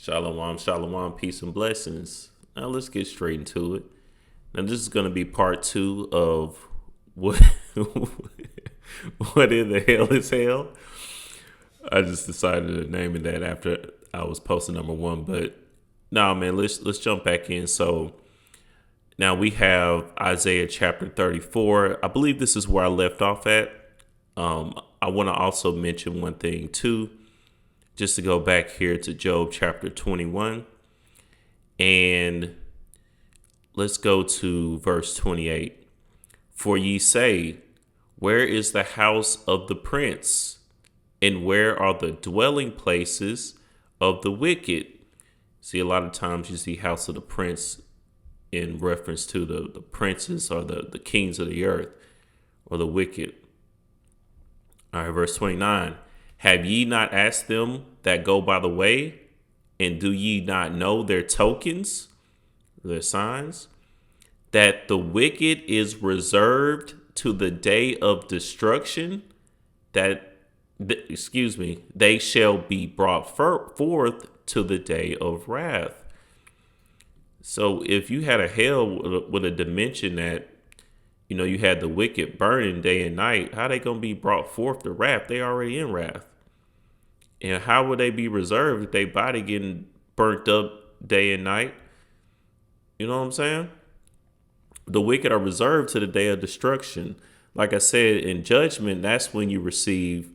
Shalom, shalom, peace and blessings. Now let's get straight into it. Now this is going to be part two of what what in the hell is hell. I just decided to name it that after I was posting number one, but no, man, let's jump back in. So now we have Isaiah chapter 34. I believe this is where I left off at. I want to also mention one thing too, just to go back here to Job chapter 21. And let's go to verse 28. For ye say, where is the house of the prince? And where are the dwelling places of the wicked? See, a lot of times you see house of the prince in reference to the princes or the kings of the earth or the wicked. All right, verse 29. Have ye not asked them that go by the way? And do ye not know their tokens, their signs? That the wicked is reserved to the day of destruction, they shall be brought forth to the day of wrath. So if you had a hell with a dimension that, you had the wicked burning day and night, how they going to be brought forth to wrath? They already in wrath. And how would they be reserved if their body getting burnt up day and night? You know what I'm saying? The wicked are reserved to the day of destruction. Like I said, in judgment, that's when you receive,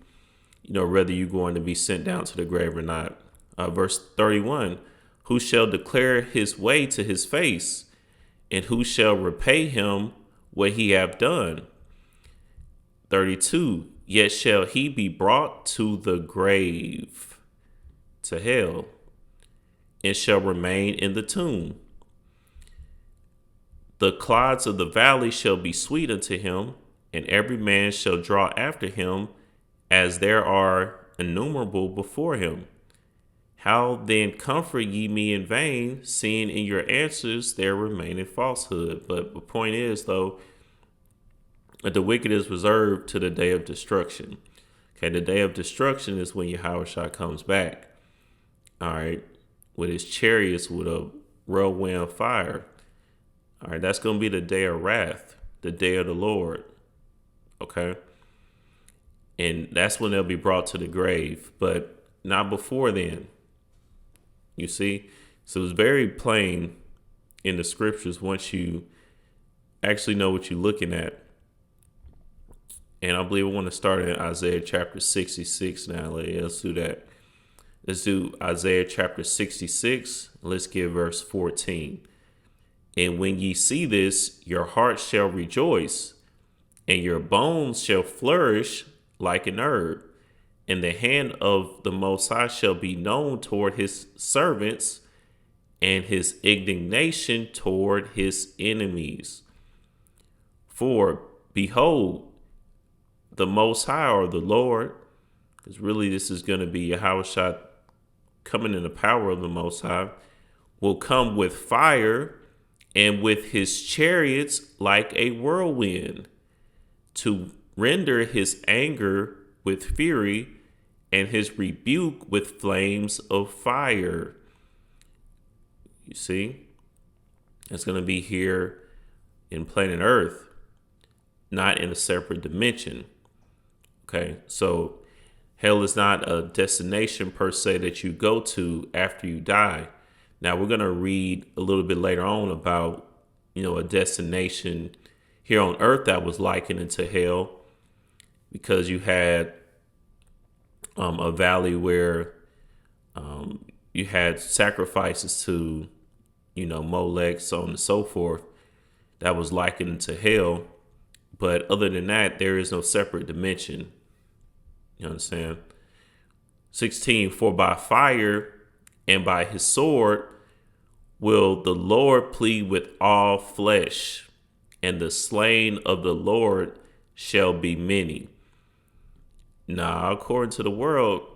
whether you're going to be sent down to the grave or not. Verse 31, who shall declare his way to his face, and who shall repay him what he have done? 32, yet shall he be brought to the grave, to hell, and shall remain in the tomb. The clods of the valley shall be sweet unto him, and every man shall draw after him, as there are innumerable before him. How then comfort ye me in vain, seeing in your answers there remain in falsehood? But the point is, though, that the wicked is reserved to the day of destruction. Okay, the day of destruction is when Yahushua comes back. All right, with his chariots with a whirlwind fire. All right, that's going to be the day of wrath, the day of the Lord. Okay, and that's when they'll be brought to the grave, but not before then. You see, so it's very plain in the scriptures once you actually know what you're looking at. And I believe I want to start in Isaiah chapter 66 now. Let's do that. Let's do Isaiah chapter 66. Let's get verse 14. And when ye see this, your heart shall rejoice, and your bones shall flourish like an herb. And the hand of the Most High shall be known toward his servants, and his indignation toward his enemies. For behold, the Most High, or the Lord, because really this is going to be Yahushua coming in the power of the Most High, will come with fire and with his chariots like a whirlwind, to render his anger with fury and his rebuke with flames of fire. You see, it's going to be here in planet Earth, not in a separate dimension. Okay, so hell is not a destination per se that you go to after you die. Now we're going to read a little bit later on about, a destination here on earth that was likened into hell, because you had a valley where you had sacrifices to, Molech, so on and so forth, that was likened into hell. But other than that, there is no separate dimension. You understand? 16, for by fire and by his sword will the Lord plead with all flesh, and the slain of the Lord shall be many. Now, according to the world,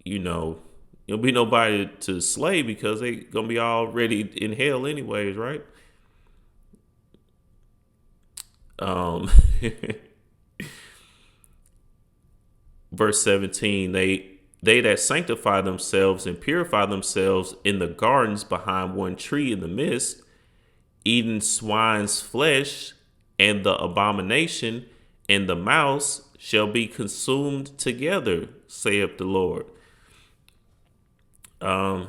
there'll be nobody to slay because they gonna be already in hell anyways, right? Verse 17, they that sanctify themselves and purify themselves in the gardens behind one tree in the midst, eating swine's flesh, and the abomination and the mouse shall be consumed together, saith the Lord. I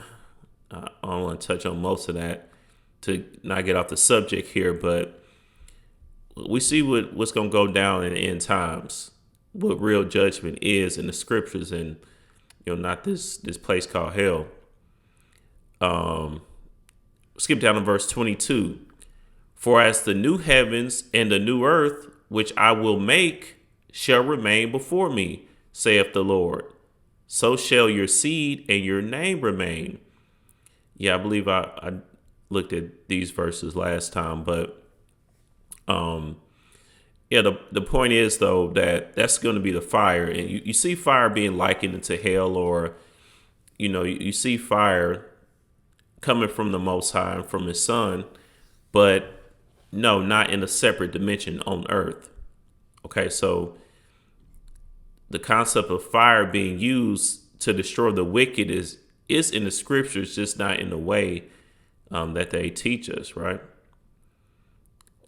don't want to touch on most of that to not get off the subject here, but we see what's going to go down in the end times, what real judgment is in the scriptures, and not this place called hell. Skip down to verse 22. For as the new heavens and the new earth, which I will make, shall remain before me, saith the Lord, so shall your seed and your name remain. Yeah, I believe I looked at these verses last time, but the point is, though, that's going to be the fire. And you see fire being likened into hell, or, you see fire coming from the Most High and from his Son, but no, not in a separate dimension on earth. Okay, so the concept of fire being used to destroy the wicked is in the scriptures, just not in the way that they teach us, right?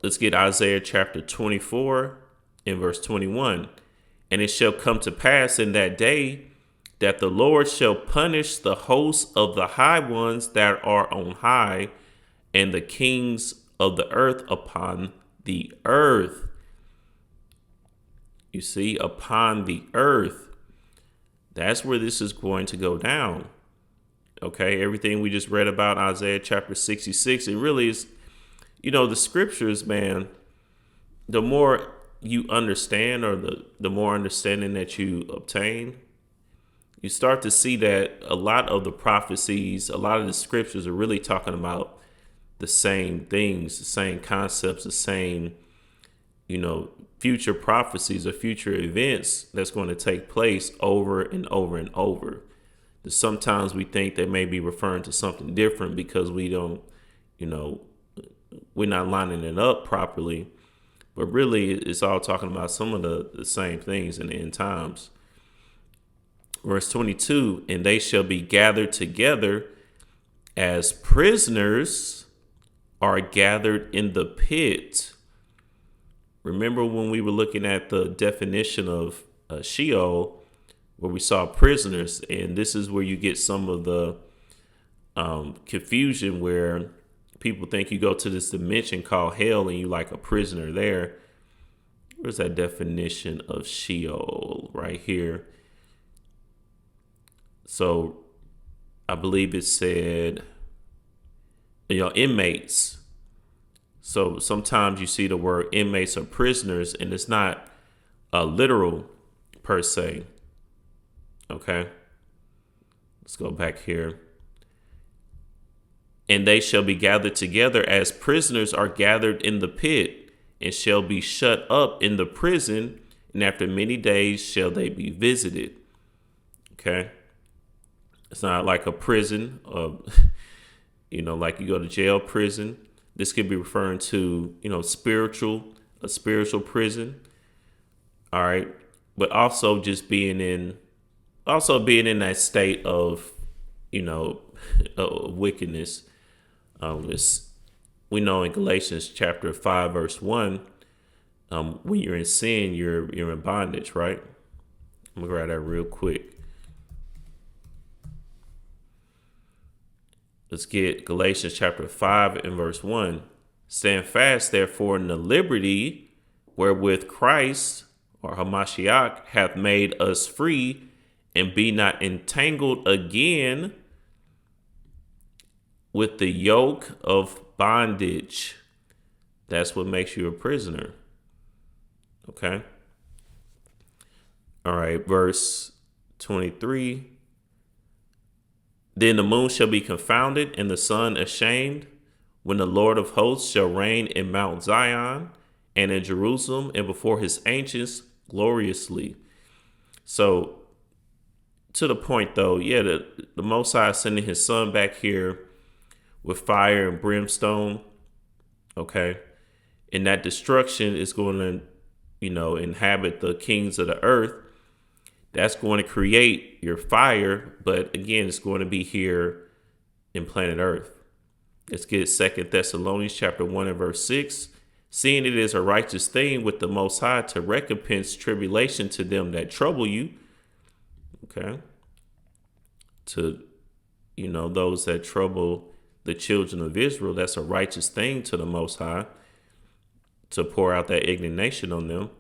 Let's get Isaiah chapter 24 and verse 21. And it shall come to pass in that day that the Lord shall punish the hosts of the high ones that are on high, and the kings of the earth upon the earth. You see, upon the earth. That's where this is going to go down. Okay, everything we just read about Isaiah chapter 66, it really is, the scriptures, man, the more you understand, or the more understanding that you obtain, you start to see that a lot of the prophecies, a lot of the scriptures are really talking about the same things, the same concepts, the same, future prophecies or future events that's going to take place over and over and over. Sometimes we think they may be referring to something different because we don't, we're not lining it up properly. But really, it's all talking about some of the same things in the end times. Verse 22, and they shall be gathered together as prisoners are gathered in the pit. Remember when we were looking at the definition of Sheol, where we saw prisoners, and this is where you get some of the confusion, where people think you go to this dimension called hell and you like a prisoner there. Where's that definition of Sheol? Right here. So I believe it said, inmates. So sometimes you see the word inmates or prisoners, and it's not literal per se. Okay, let's go back here. And they shall be gathered together as prisoners are gathered in the pit, and shall be shut up in the prison, and after many days shall they be visited. Okay, it's not like a prison, like you go to jail, prison. This could be referring to, a spiritual prison. All right, but also just being in that state of, wickedness. We know in Galatians chapter 5, verse 1, when you're in sin, you're in bondage, right? I'm going to grab that real quick. Let's get Galatians chapter 5 and verse 1. Stand fast, therefore, in the liberty wherewith Christ, or Hamashiach, hath made us free, and be not entangled again with the yoke of bondage. That's what makes you a prisoner. Okay. All right, verse 23. Then the moon shall be confounded, and the sun ashamed, when the Lord of hosts shall reign in Mount Zion and in Jerusalem, and before his ancients gloriously. So, to the point though, the Most High is sending his son back here with fire and brimstone. Okay. And that destruction is going to, inhabit the kings of the earth. That's going to create your fire, but again, it's going to be here in planet Earth. Let's get 2 Thessalonians chapter 1 and verse 6. Seeing it is a righteous thing with the Most High to recompense tribulation to them that trouble you. Okay. To, those that trouble the children of Israel, that's a righteous thing to the Most High to pour out that indignation on them.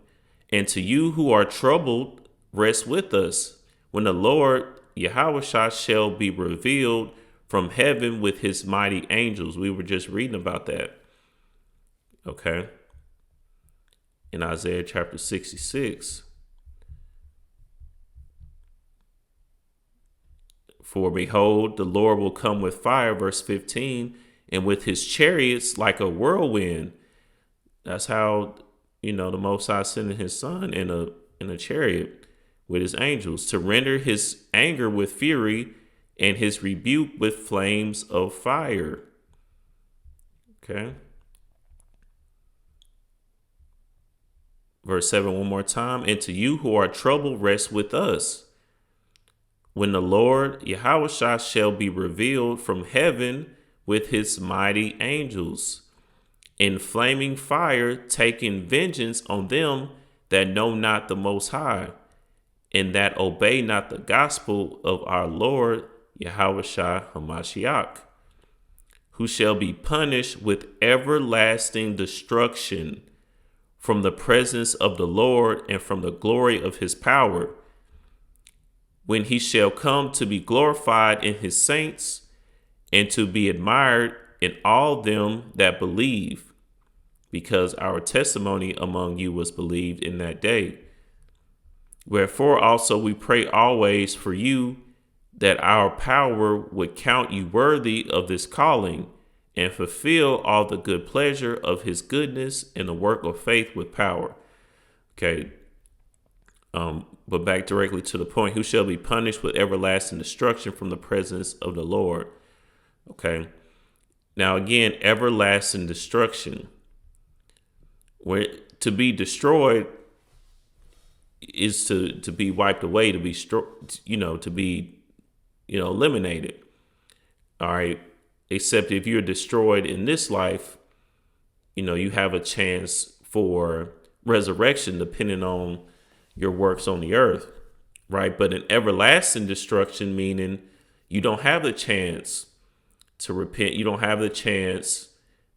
And to you who are troubled, rest with us when the Lord Yahweh shall be revealed from heaven with his mighty angels. We were just reading about that. Okay. In Isaiah chapter 66. For behold, the Lord will come with fire, verse 15, and with his chariots like a whirlwind. That's how, the Most High sending his son in a chariot with his angels to render his anger with fury and his rebuke with flames of fire. Okay. Verse 7 one more time. And to you who are troubled, rest with us when the Lord Yahweh shall be revealed from heaven with his mighty angels in flaming fire, taking vengeance on them that know not the Most High, and that obey not the gospel of our Lord Yahweh Hamashiach, who shall be punished with everlasting destruction from the presence of the Lord and from the glory of his power, when he shall come to be glorified in his saints and to be admired in all them that believe, because our testimony among you was believed in that day. Wherefore also we pray always for you, that our power would count you worthy of this calling and fulfill all the good pleasure of his goodness and the work of faith with power. Okay. But back directly to the point, who shall be punished with everlasting destruction from the presence of the Lord. Okay. Now again, everlasting destruction. Where to be destroyed is to be wiped away, to be to be eliminated. All right. Except if you're destroyed in this life, you have a chance for resurrection depending on your works on the earth, right? But an everlasting destruction, meaning you don't have the chance to repent. You don't have the chance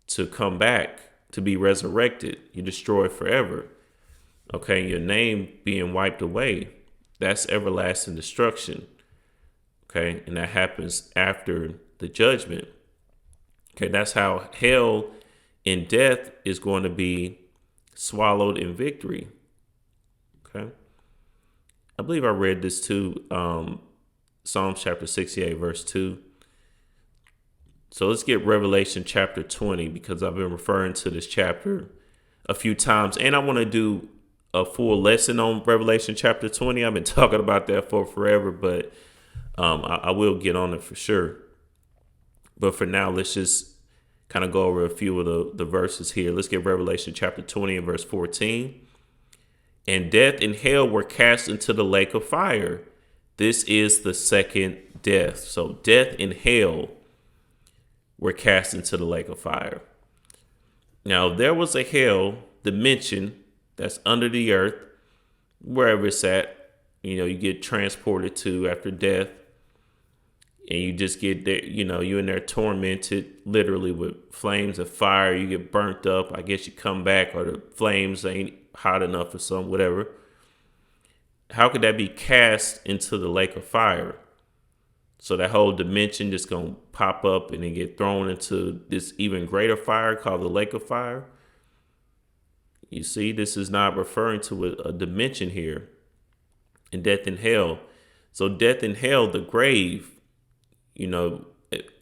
to come back, to be resurrected. You're destroyed forever. Okay, your name being wiped away. That's everlasting destruction. Okay, and that happens after the judgment. Okay, that's how hell and death is going to be swallowed in victory. Okay, I believe I read this too. Psalms chapter 68, verse 2. So let's get Revelation chapter 20, because I've been referring to this chapter a few times, and I want to do a full lesson on Revelation chapter 20. I've been talking about that for forever, but I will get on it for sure. But for now, let's just kind of go over a few of the verses here. Let's get Revelation chapter 20 and verse 14. And death and hell were cast into the lake of fire. This is the second death. So death and hell were cast into the lake of fire. Now, there was a hell dimension that's under the earth, wherever it's at. You get transported to after death. And you just get there, you're in there tormented, literally with flames of fire. You get burnt up. I guess you come back, or the flames ain't hot enough or something, whatever. How could that be cast into the lake of fire? So that whole dimension just going to pop up and then get thrown into this even greater fire called the lake of fire. You see, this is not referring to a dimension here in death and hell. So death and hell, the grave,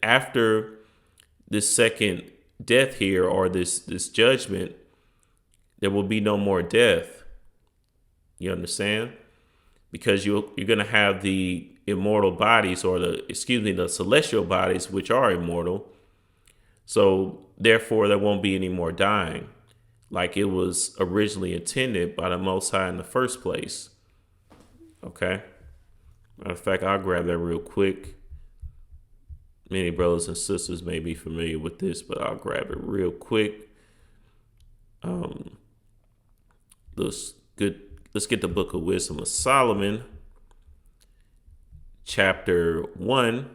after this second death here, or this judgment, there will be no more death. You understand? Because you're going to have the immortal bodies, or the celestial bodies, which are immortal. So therefore, there won't be any more dying, like it was originally intended by the Most High in the first place. Okay. Matter of fact, I'll grab that real quick. Many brothers and sisters may be familiar with this, but I'll grab it real quick. Let's get the Book of Wisdom of Solomon, chapter 1,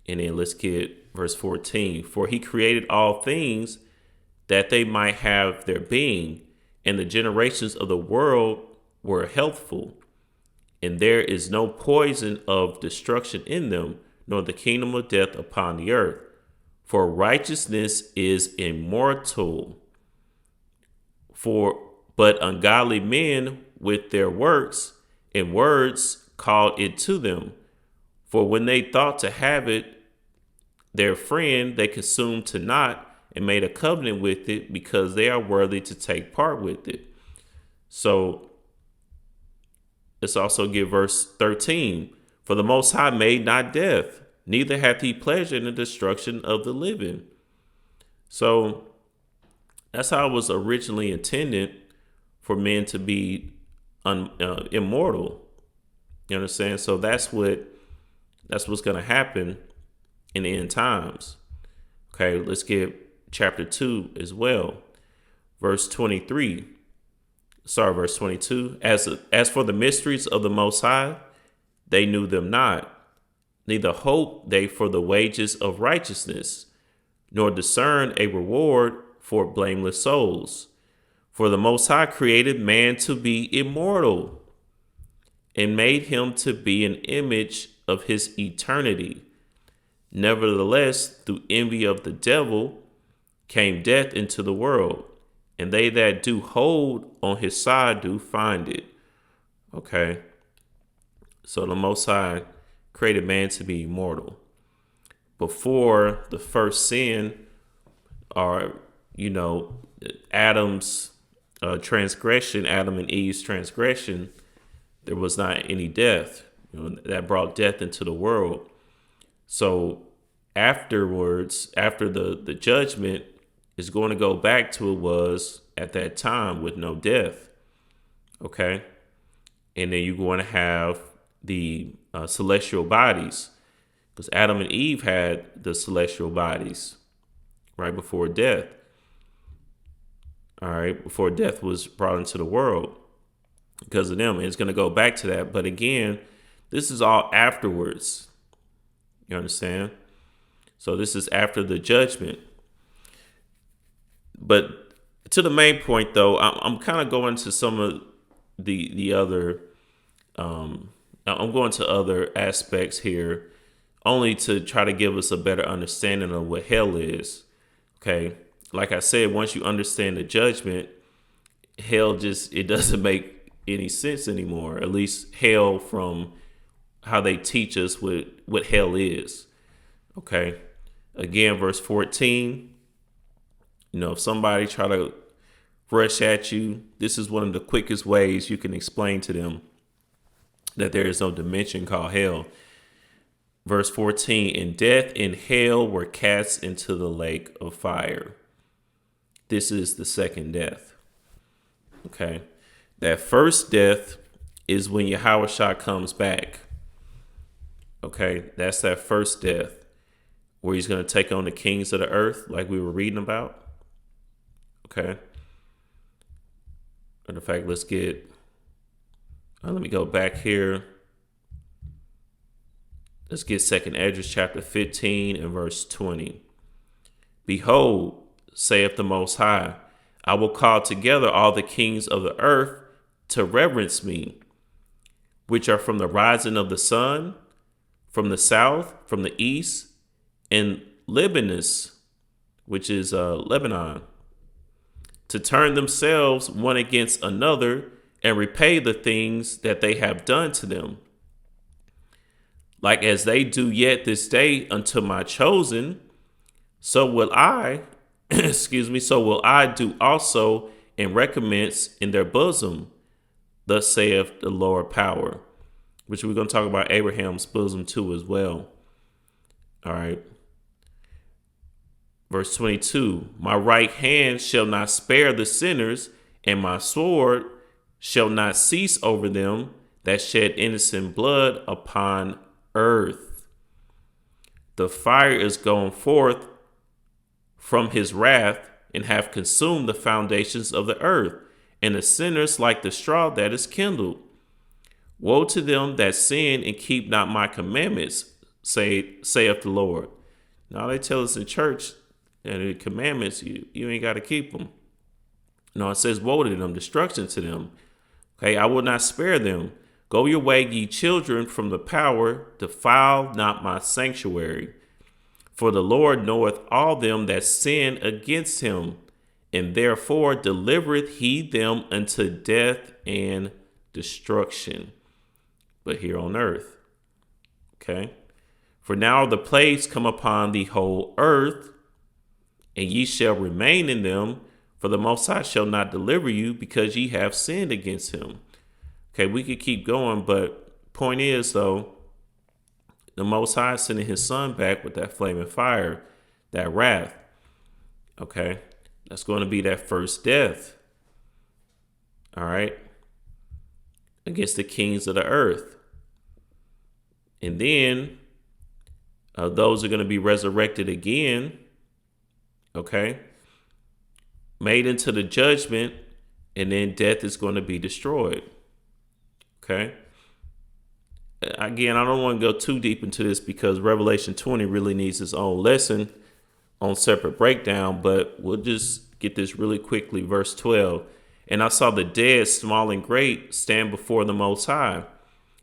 and then let's get verse 14. For he created all things that they might have their being, and the generations of the world were healthful, and there is no poison of destruction in them, nor the kingdom of death upon the earth. For righteousness is immortal. But ungodly men with their works and words called it to them. For when they thought to have it their friend, they consumed to naught and made a covenant with it, because they are worthy to take part with it. So let's also get verse 13. For the Most High made not death, neither hath he pleasure in the destruction of the living. So that's how it was originally intended, for men to be immortal. You understand? So that's what's going to happen in the end times. Okay, let's get chapter 2 as well. Verse 22. As for the mysteries of the Most High, they knew them not, neither hope they for the wages of righteousness, nor discern a reward for blameless souls. For the Most High created man to be immortal, and made him to be an image of his eternity. Nevertheless, through envy of the devil came death into the world, and they that do hold on his side do find it. Okay. So the Most High created man to be immortal. Before the first sin, or, Adam's transgression, Adam and Eve's transgression, there was not any death. That brought death into the world. So afterwards, after the judgment, is going to go back to it was at that time with no death. Okay. And then you're going to have the celestial bodies, because Adam and Eve had the celestial bodies right before death. All right. Before death was brought into the world because of them. And it's going to go back to that. But again, this is all afterwards. You understand? So this is after the judgment. But to the main point, though, I'm kind of going to some of the other. I'm going to other aspects here, only to try to give us a better understanding of what hell is. Okay, like I said, once you understand the judgment, hell it doesn't make any sense anymore. At least hell from how they teach us what hell is. Okay, again, verse 14. If somebody try to rush at you, this is one of the quickest ways you can explain to them that there is no dimension called hell. Verse 14, and death and hell were cast into the lake of fire. This is the second death. Okay. That first death is when Yahushua comes back. Okay. That's that first death where he's going to take on the kings of the earth, like we were reading about. Okay. And in fact, let me go back here. Let's get 2nd Esdras chapter 15 and verse 20. Behold, saith the Most High, I will call together all the kings of the earth to reverence me, which are from the rising of the sun, from the south, from the east, and Libanus, which is Lebanon, to turn themselves one against another and repay the things that they have done to them. Like as they do yet this day unto my chosen, so will I, so will I do also and recompense in their bosom. Thus saith the Lord power, which we're going to talk about Abraham's bosom too as well. All right. Verse 22, my right hand shall not spare the sinners, and my sword shall not cease over them that shed innocent blood upon earth. The fire is gone forth from his wrath, and have consumed the foundations of the earth, and the sinners like the straw that is kindled. Woe to them that sin and keep not my commandments, saith the Lord. Now they tell us in church that the commandments, you ain't got to keep them. No, it says woe to them, destruction to them. Okay, I will not spare them. Go your way, ye children, from the power, defile not my sanctuary. For the Lord knoweth all them that sin against him, and therefore delivereth he them unto death and destruction. But here on earth. Okay. For now the plagues come upon the whole earth, and ye shall remain in them, for the Most High shall not deliver you, because ye have sinned against him. Okay, we could keep going, but point is, though, the Most High is sending his son back with that flaming fire, that wrath. Okay, that's going to be that first death. All right, against the kings of the earth. And then those are going to be resurrected again. Okay, made into the judgment, and then death is going to be destroyed. Okay. Again, I don't want to go too deep into this because Revelation 20 really needs its own lesson on separate breakdown, but we'll just get this really quickly. Verse 12. And I saw the dead, small and great, stand before the Most High,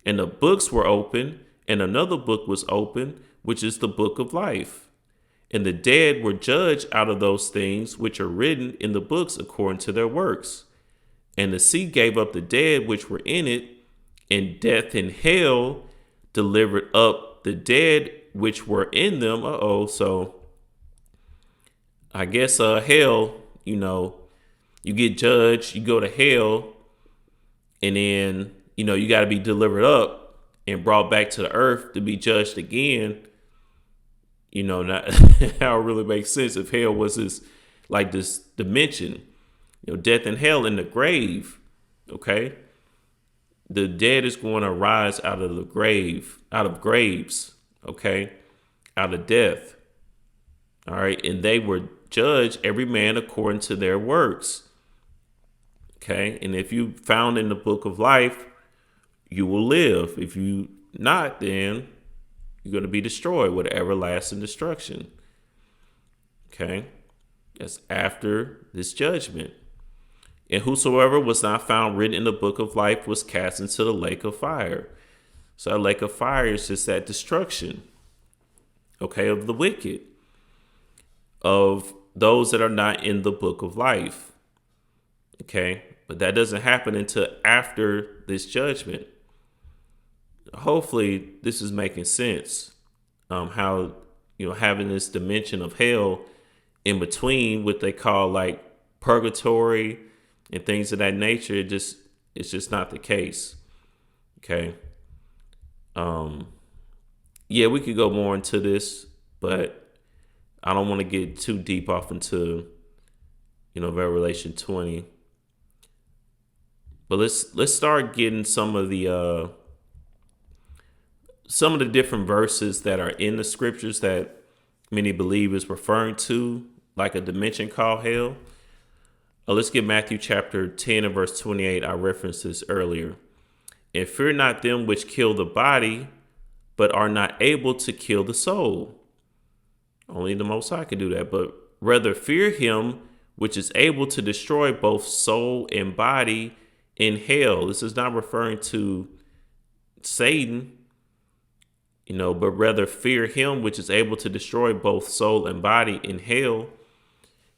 and the books were open, and another book was open, which is the book of life. And the dead were judged out of those things which are written in the books according to their works. And the sea gave up the dead which were in it, and death and hell delivered up the dead which were in them. So I guess hell, you get judged, you go to hell, and then, you got to be delivered up and brought back to the earth to be judged again. Not how it really makes sense if hell was this dimension, death and hell in the grave. Okay. The dead is going to rise out of the grave, out of graves, okay, out of death. All right. And they were judged, every man according to their works. Okay. And if you found in the book of life, you will live. If you not, then you're going to be destroyed with everlasting destruction. Okay. That's after this judgment. And whosoever was not found written in the book of life was cast into the lake of fire. So that lake of fire is just that destruction, okay, of the wicked, of those that are not in the book of life. Okay, but that doesn't happen until after this judgment. Hopefully this is making sense. How, having this dimension of hell in between what they call like purgatory and things of that nature, it's just not the case. Okay. Yeah, we could go more into this, but I don't want to get too deep off into, Revelation 20. But let's start getting some of the different verses that are in the scriptures that many believe is referring to like a dimension called hell. Let's get Matthew chapter 10 and verse 28. I referenced this earlier. And fear not them which kill the body, but are not able to kill the soul. Only the Most High can do that. But rather fear him which is able to destroy both soul and body in hell. This is not referring to Satan, but rather fear him which is able to destroy both soul and body in hell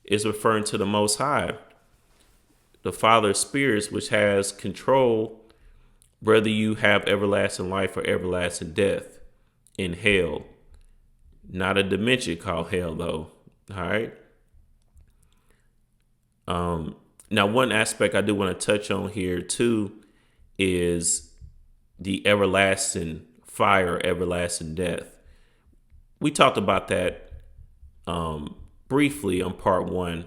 is referring to the Most High, the Father of spirits, which has control whether you have everlasting life or everlasting death in hell. Not a dimension called hell, though. All right. Now, one aspect I do want to touch on here, too, is the everlasting fire, everlasting death. We talked about that briefly on part 1.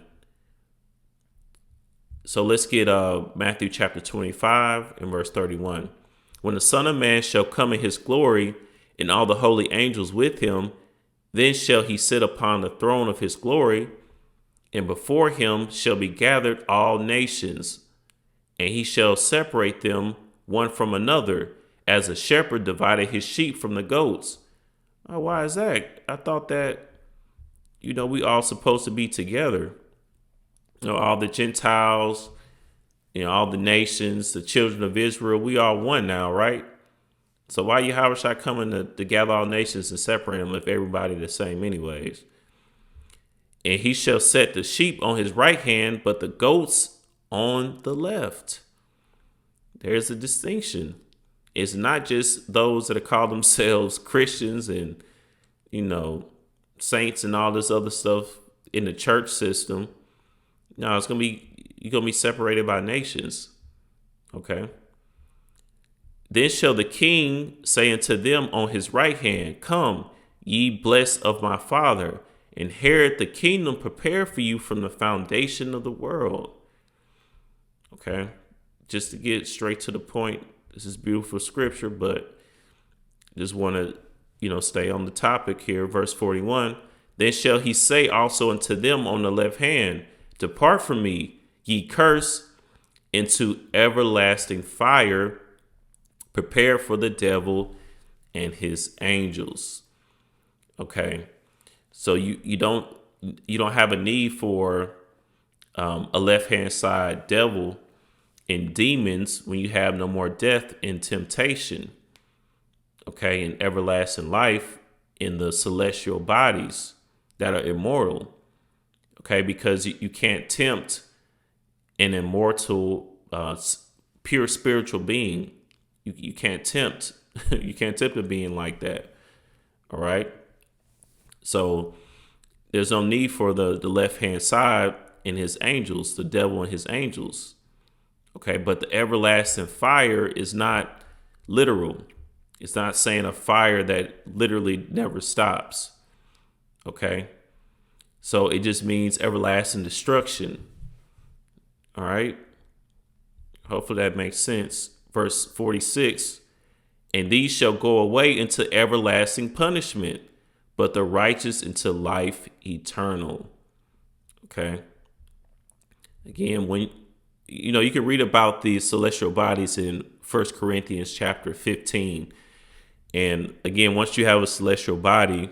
So let's get Matthew chapter 25 and verse 31. When the Son of Man shall come in his glory, and all the holy angels with him, then shall he sit upon the throne of his glory, and before him shall be gathered all nations, and he shall separate them one from another, as a shepherd divided his sheep from the goats. Oh, why is that? I thought that, we all supposed to be together. All the Gentiles, all the nations, the children of Israel, we all one now, right? So why Yahushua coming to gather all nations and separate them if everybody the same anyways? And he shall set the sheep on his right hand, but the goats on the left. There's a distinction. It's not just those that call themselves Christians and, saints and all this other stuff in the church system. No, you're going to be separated by nations. Okay. Then shall the king say unto them on his right hand, Come, ye blessed of my Father, inherit the kingdom prepared for you from the foundation of the world. Okay. Just to get straight to the point, this is beautiful scripture, but just want to, stay on the topic here. Verse 41, Then shall he say also unto them on the left hand, Depart from me, ye cursed, into everlasting fire, prepared for the devil and his angels. Okay, so you don't have a need for a left hand side devil and demons when you have no more death and temptation. Okay, and everlasting life in the celestial bodies that are immortal. Okay, because you can't tempt an immortal, pure spiritual being. You can't tempt. You can't tempt a being like that. All right. So there's no need for the left hand side and his angels, the devil and his angels. Okay, but the everlasting fire is not literal. It's not saying a fire that literally never stops. Okay. So it just means everlasting destruction. All right. Hopefully that makes sense. Verse 46, And these shall go away into everlasting punishment, but the righteous into life eternal. Okay. Again, when you can read about these celestial bodies in 1 Corinthians chapter 15. And again, once you have a celestial body,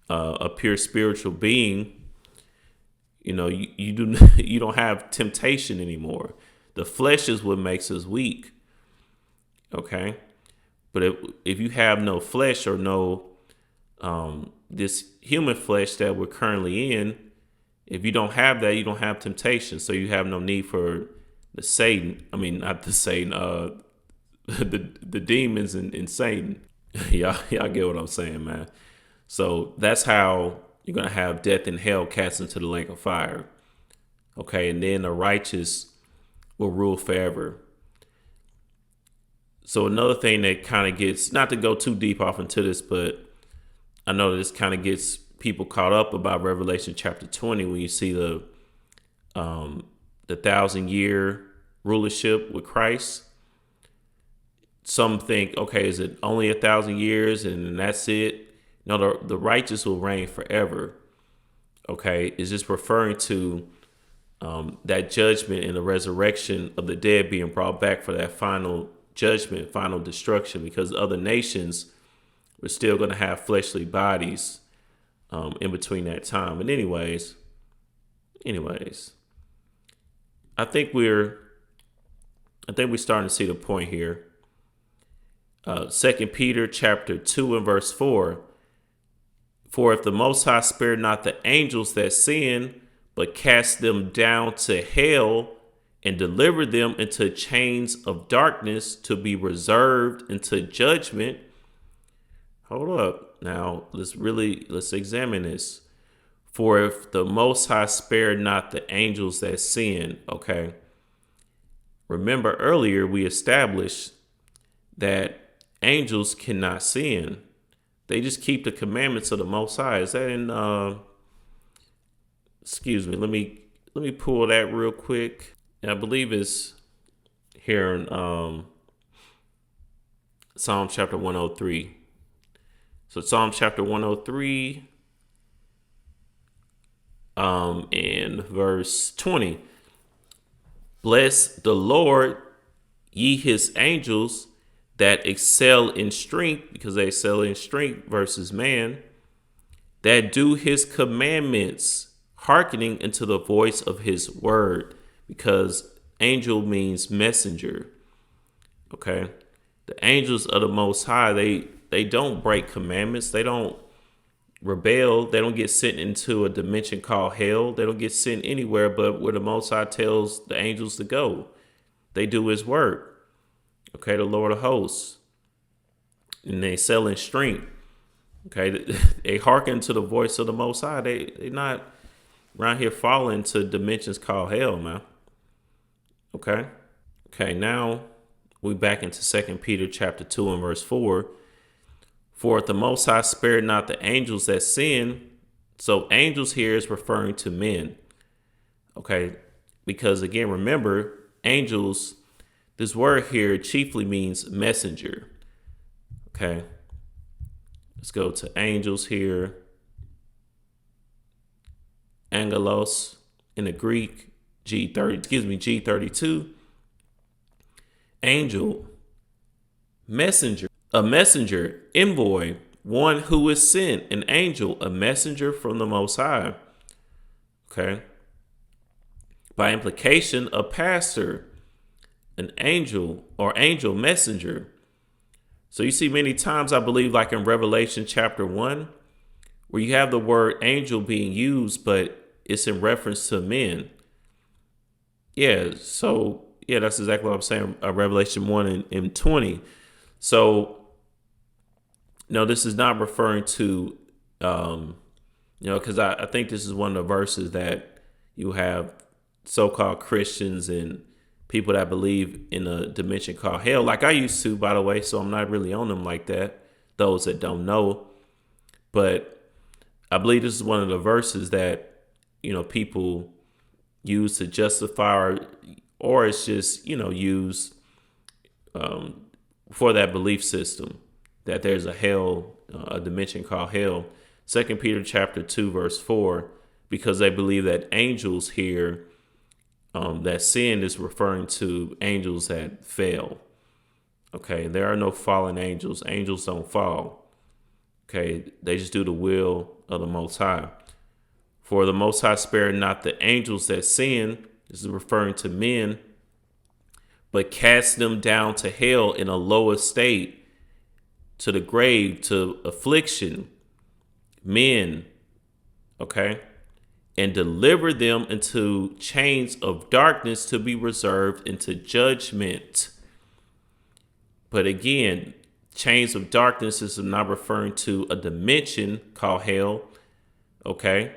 a pure spiritual being, you don't have temptation anymore. The flesh is what makes us weak. Okay. But if you have no flesh or no this human flesh that we're currently in, if you don't have that, you don't have temptation. So you have no need for the Satan. I mean, not the Satan, the demons and Satan. Y'all get what I'm saying, man. So that's how you're going to have death and hell cast into the lake of fire. Okay. And then the righteous will rule forever. So another thing that kind of gets, not to go too deep off into this, but I know this kind of gets people caught up about Revelation chapter 20 when you see the 1,000-year rulership with Christ. Some think, okay, is it only 1,000 years and that's it? No, the righteous will reign forever. Okay, it's just referring to that judgment and the resurrection of the dead being brought back for that final judgment, final destruction, because other nations were still going to have fleshly bodies in between that time. But anyways, I think we're starting to see the point here. 2 Peter chapter 2 and verse 4. For if the Most High spared not the angels that sinned, but cast them down to hell and delivered them into chains of darkness to be reserved into judgment. Hold up. Now, let's examine this. For if the Most High spared not the angels that sinned, okay. Remember earlier we established that angels cannot sin. They just keep the commandments of the Most High. Is that in excuse me, let me pull that real quick. I believe it's here in Psalm chapter 103. So Psalm chapter 103, in verse 20. Bless the Lord, ye his angels that excel in strength, because they excel in strength versus man, that do his commandments, hearkening unto the voice of his word, because angel means messenger. Okay. The angels of the Most High, they don't break commandments. They don't rebel. They don't get sent into a dimension called hell. They don't get sent anywhere but where the Most High tells the angels to go. They do his work. Okay, the Lord of hosts. And they excel in strength. Okay, they hearken to the voice of the Most High. They not around here falling to dimensions called hell, man. Okay. Okay, now we back into 2 Peter chapter 2 and verse 4. For if the Most High spared not the angels that sinned, so angels here is referring to men. Okay, because again, remember, angels, this word here chiefly means messenger. Okay, let's go to angels here. Angelos in the Greek, G32. Angel, messenger, a messenger, envoy, one who is sent, an angel, a messenger from the Most High. Okay. By implication, a pastor, an angel or angel messenger. So you see many times, I believe, like in Revelation chapter 1, where you have the word angel being used, but it's in reference to men. Yeah, so yeah, that's exactly what I'm saying. Revelation 1 and 20. So, no, this is not referring to, because I think this is one of the verses that you have so-called Christians and people that believe in a dimension called hell, like I used to, by the way. So I'm not really on them like that, those that don't know. But I believe this is one of the verses that, people use to justify or it's just, used for that belief system that there's a hell, a dimension called hell. 2 Peter chapter 2, verse 4, because they believe that angels here, that sin is referring to angels that fell. Okay, there are no fallen angels. Angels don't fall. Okay, they just do the will of the Most High. For the Most High spared not the angels that sin, this is referring to men, but cast them down to hell in a lower state, to the grave, to affliction, men, okay, and deliver them into chains of darkness to be reserved into judgment. But again, chains of darkness is not referring to a dimension called hell, okay?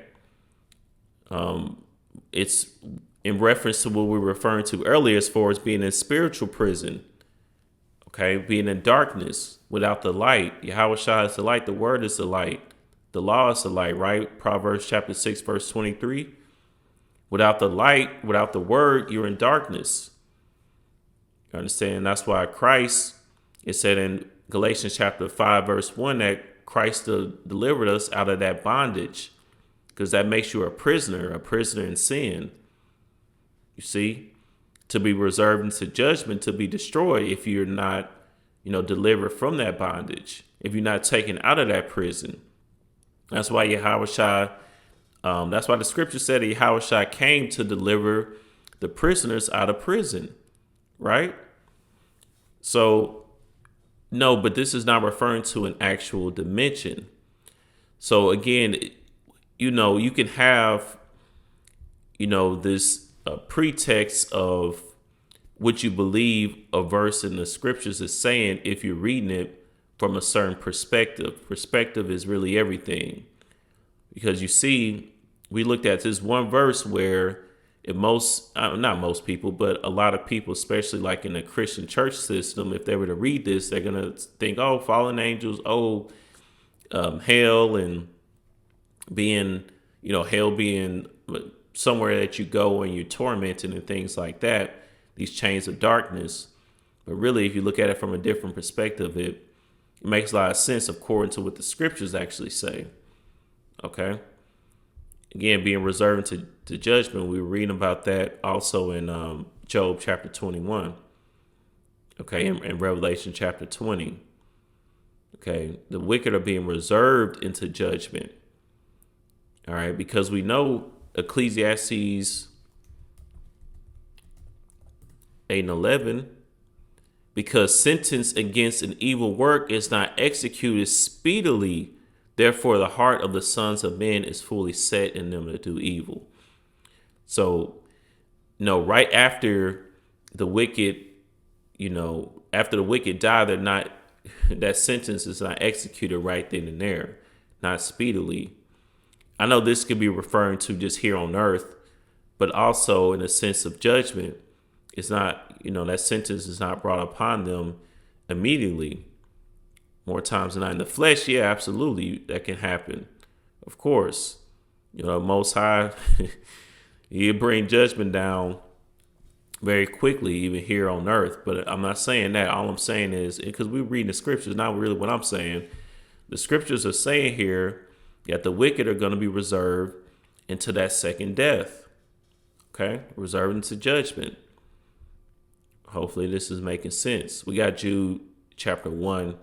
It's in reference to what we were referring to earlier as far as being in spiritual prison, okay? Being in darkness without the light. Yahweh Shai is the light. The word is the light. The law is the light, right? Proverbs chapter 6, verse 23. Without the light, without the word, you're in darkness. You understand? That's why Christ, it said in Galatians chapter 5, verse 1, that Christ delivered us out of that bondage, because that makes you a prisoner in sin. You see, to be reserved into judgment, to be destroyed if you're not, delivered from that bondage, if you're not taken out of that prison. That's why Yahweh Shai, that's why the scripture said that Yahweh Shai came to deliver the prisoners out of prison, right? So, no, but this is not referring to an actual dimension. So again, you can have, this pretext of what you believe a verse in the scriptures is saying if you're reading it from a certain perspective. Perspective is really everything. Because you see, we looked at this one verse where if not most people, but a lot of people, especially like in the Christian church system, if they were to read this, they're going to think, oh, fallen angels, hell, and being, hell being somewhere that you go and you're tormented and things like that, these chains of darkness. But really, if you look at it from a different perspective, it makes a lot of sense according to what the scriptures actually say. Okay. Again, being reserved to judgment, we were reading about that also in Job chapter 21. Okay. In Revelation chapter 20. Okay. The wicked are being reserved into judgment. All right. Because we know Ecclesiastes 8:11, because sentence against an evil work is not executed speedily, therefore the heart of the sons of men is fully set in them to do evil. So, right after the wicked, after the wicked die, they're not, that sentence is not executed right then and there, not speedily. I know this could be referring to just here on earth, but also in a sense of judgment. It's not, that sentence is not brought upon them immediately. More times than not in the flesh, yeah, absolutely, that can happen. Of course, Most High, you bring judgment down very quickly, even here on earth. But I'm not saying that. All I'm saying is, because we're reading the scriptures, not really what I'm saying. The scriptures are saying here that the wicked are going to be reserved into that second death. Okay, reserved into judgment. Hopefully this is making sense. We got Jude chapter 1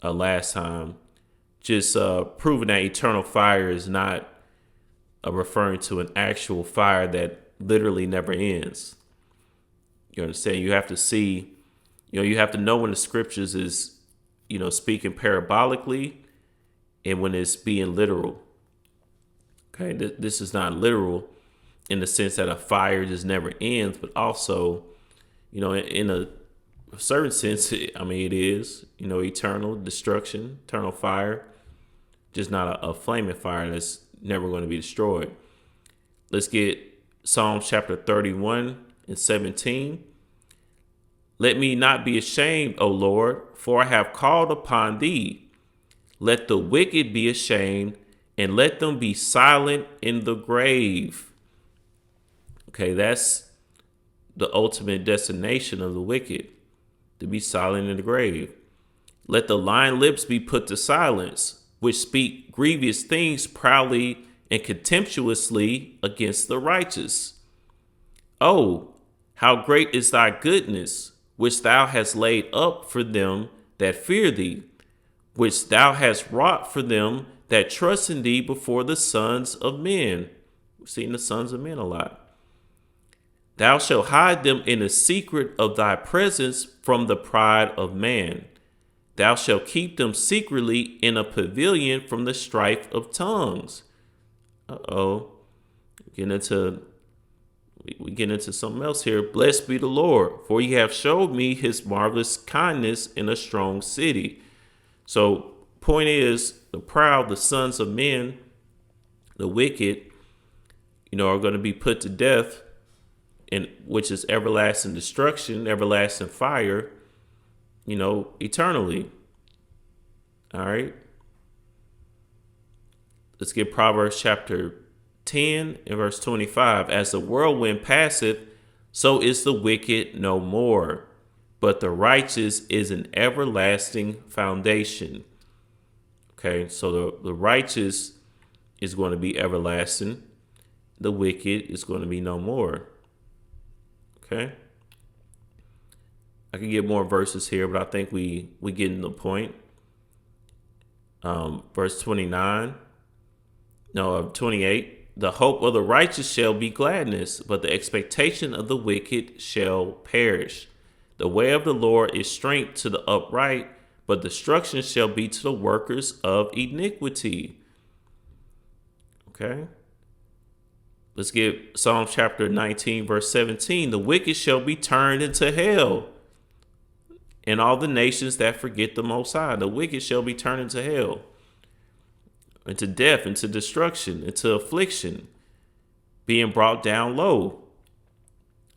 last time, just proving that eternal fire is not referring to an actual fire that literally never ends. You understand? You have to see, you have to know when the scriptures is, speaking parabolically and when it's being literal. Okay, this is not literal in the sense that a fire just never ends, but also, in a certain sense, it is, eternal destruction, eternal fire, just not a flaming fire that's never going to be destroyed. Let's get Psalms chapter 31:17. Let me not be ashamed, O Lord, for I have called upon thee. Let the wicked be ashamed, and let them be silent in the grave. Okay, that's the ultimate destination of the wicked, to be silent in the grave. Let the lying lips be put to silence, which speak grievous things proudly and contemptuously against the righteous. Oh, how great is thy goodness, which thou hast laid up for them that fear thee, which thou hast wrought for them that trust in thee before the sons of men. We've seen the sons of men a lot. Thou shalt hide them in the secret of thy presence from the pride of man. Thou shalt keep them secretly in a pavilion from the strife of tongues. We get into something else here. Blessed be the Lord, for he hath showed me his marvelous kindness in a strong city. So, point is, the proud, the sons of men, the wicked, are going to be put to death, and which is everlasting destruction, everlasting fire, eternally. All right. Let's get Proverbs chapter 10 and verse 25. As the whirlwind passeth, so is the wicked no more, but the righteous is an everlasting foundation. Okay, so the righteous is going to be everlasting. The wicked is going to be no more. Okay. I can get more verses here, but I think we getting the point. Verse 28. The hope of the righteous shall be gladness, but the expectation of the wicked shall perish. The way of the Lord is strength to the upright, but destruction shall be to the workers of iniquity. Okay. Let's get Psalm chapter 19, verse 17. The wicked shall be turned into hell, and all the nations that forget the Most High. The wicked shall be turned into hell, into death, into destruction, into affliction, being brought down low.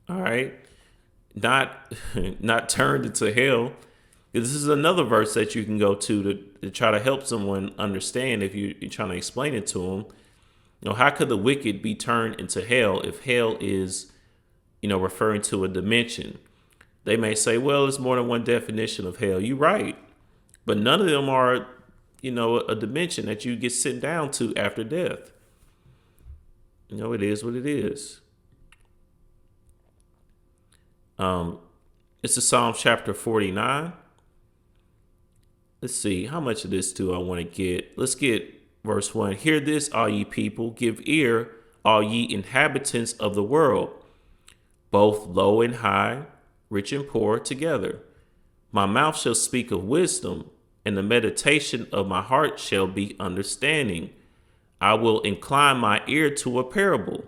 All right. Not turned into hell. This is another verse that you can go to try to help someone understand if you're trying to explain it to them. How could the wicked be turned into hell if hell is, referring to a dimension? They may say, well, it's more than one definition of hell. You're right. But none of them are, a dimension that you get sent down to after death. It is what it is. It's a Psalm chapter 49. Let's see, how much of this do I want to get? Let's get verse 1. Hear this, all ye people. Give ear, all ye inhabitants of the world, both low and high, rich and poor together. My mouth shall speak of wisdom, and the meditation of my heart shall be understanding. I will incline my ear to a parable.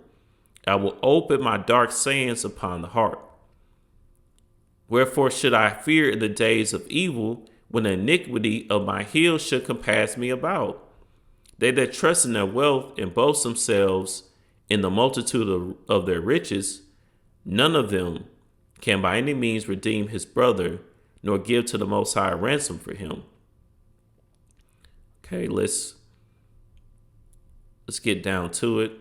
I will open my dark sayings upon the heart. Wherefore should I fear in the days of evil, when the iniquity of my heels should compass me about? They that trust in their wealth and boast themselves in the multitude of their riches, none of them can by any means redeem his brother, nor give to the Most High a ransom for him. Okay, let's get down to it.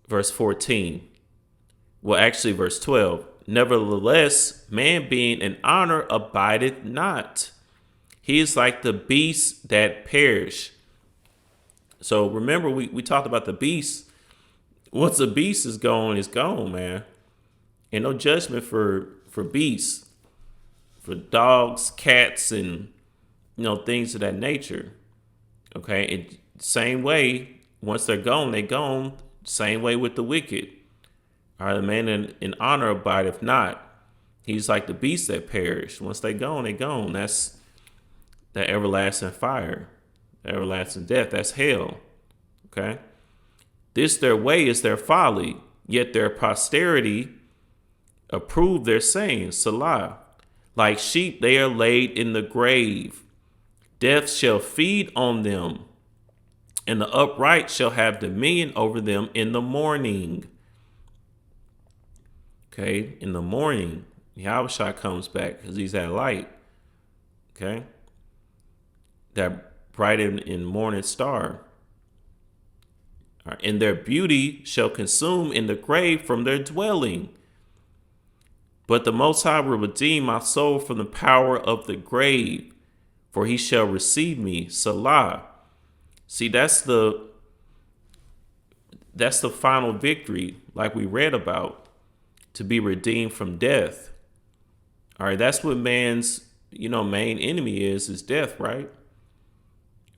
Verse 14. Well, actually, verse 12. Nevertheless, man being in honor abideth not. He is like the beasts that perish. So remember, we talked about the beast. Once a beast is gone, man. And no judgment for beasts, for dogs, cats, and things of that nature. Okay, and same way, once they're gone, they gone. Same way with the wicked. All right, the man in honor abideth not. He's like the beasts that perish. Once they gone, they gone. That's that everlasting fire, everlasting death. That's hell. Okay. This their way is their folly, yet their posterity approve their sayings. Salah. Like sheep, they are laid in the grave. Death shall feed on them, and the upright shall have dominion over them in the morning. Okay, in the morning, Yahushua comes back because he's that light. Okay, that bright and morning star. Right. And their beauty shall consume in the grave from their dwelling. But the Most High will redeem my soul from the power of the grave, for he shall receive me. Salah. See, that's the final victory, like we read about. To be redeemed from death. All right, that's what man's, main enemy is death, right?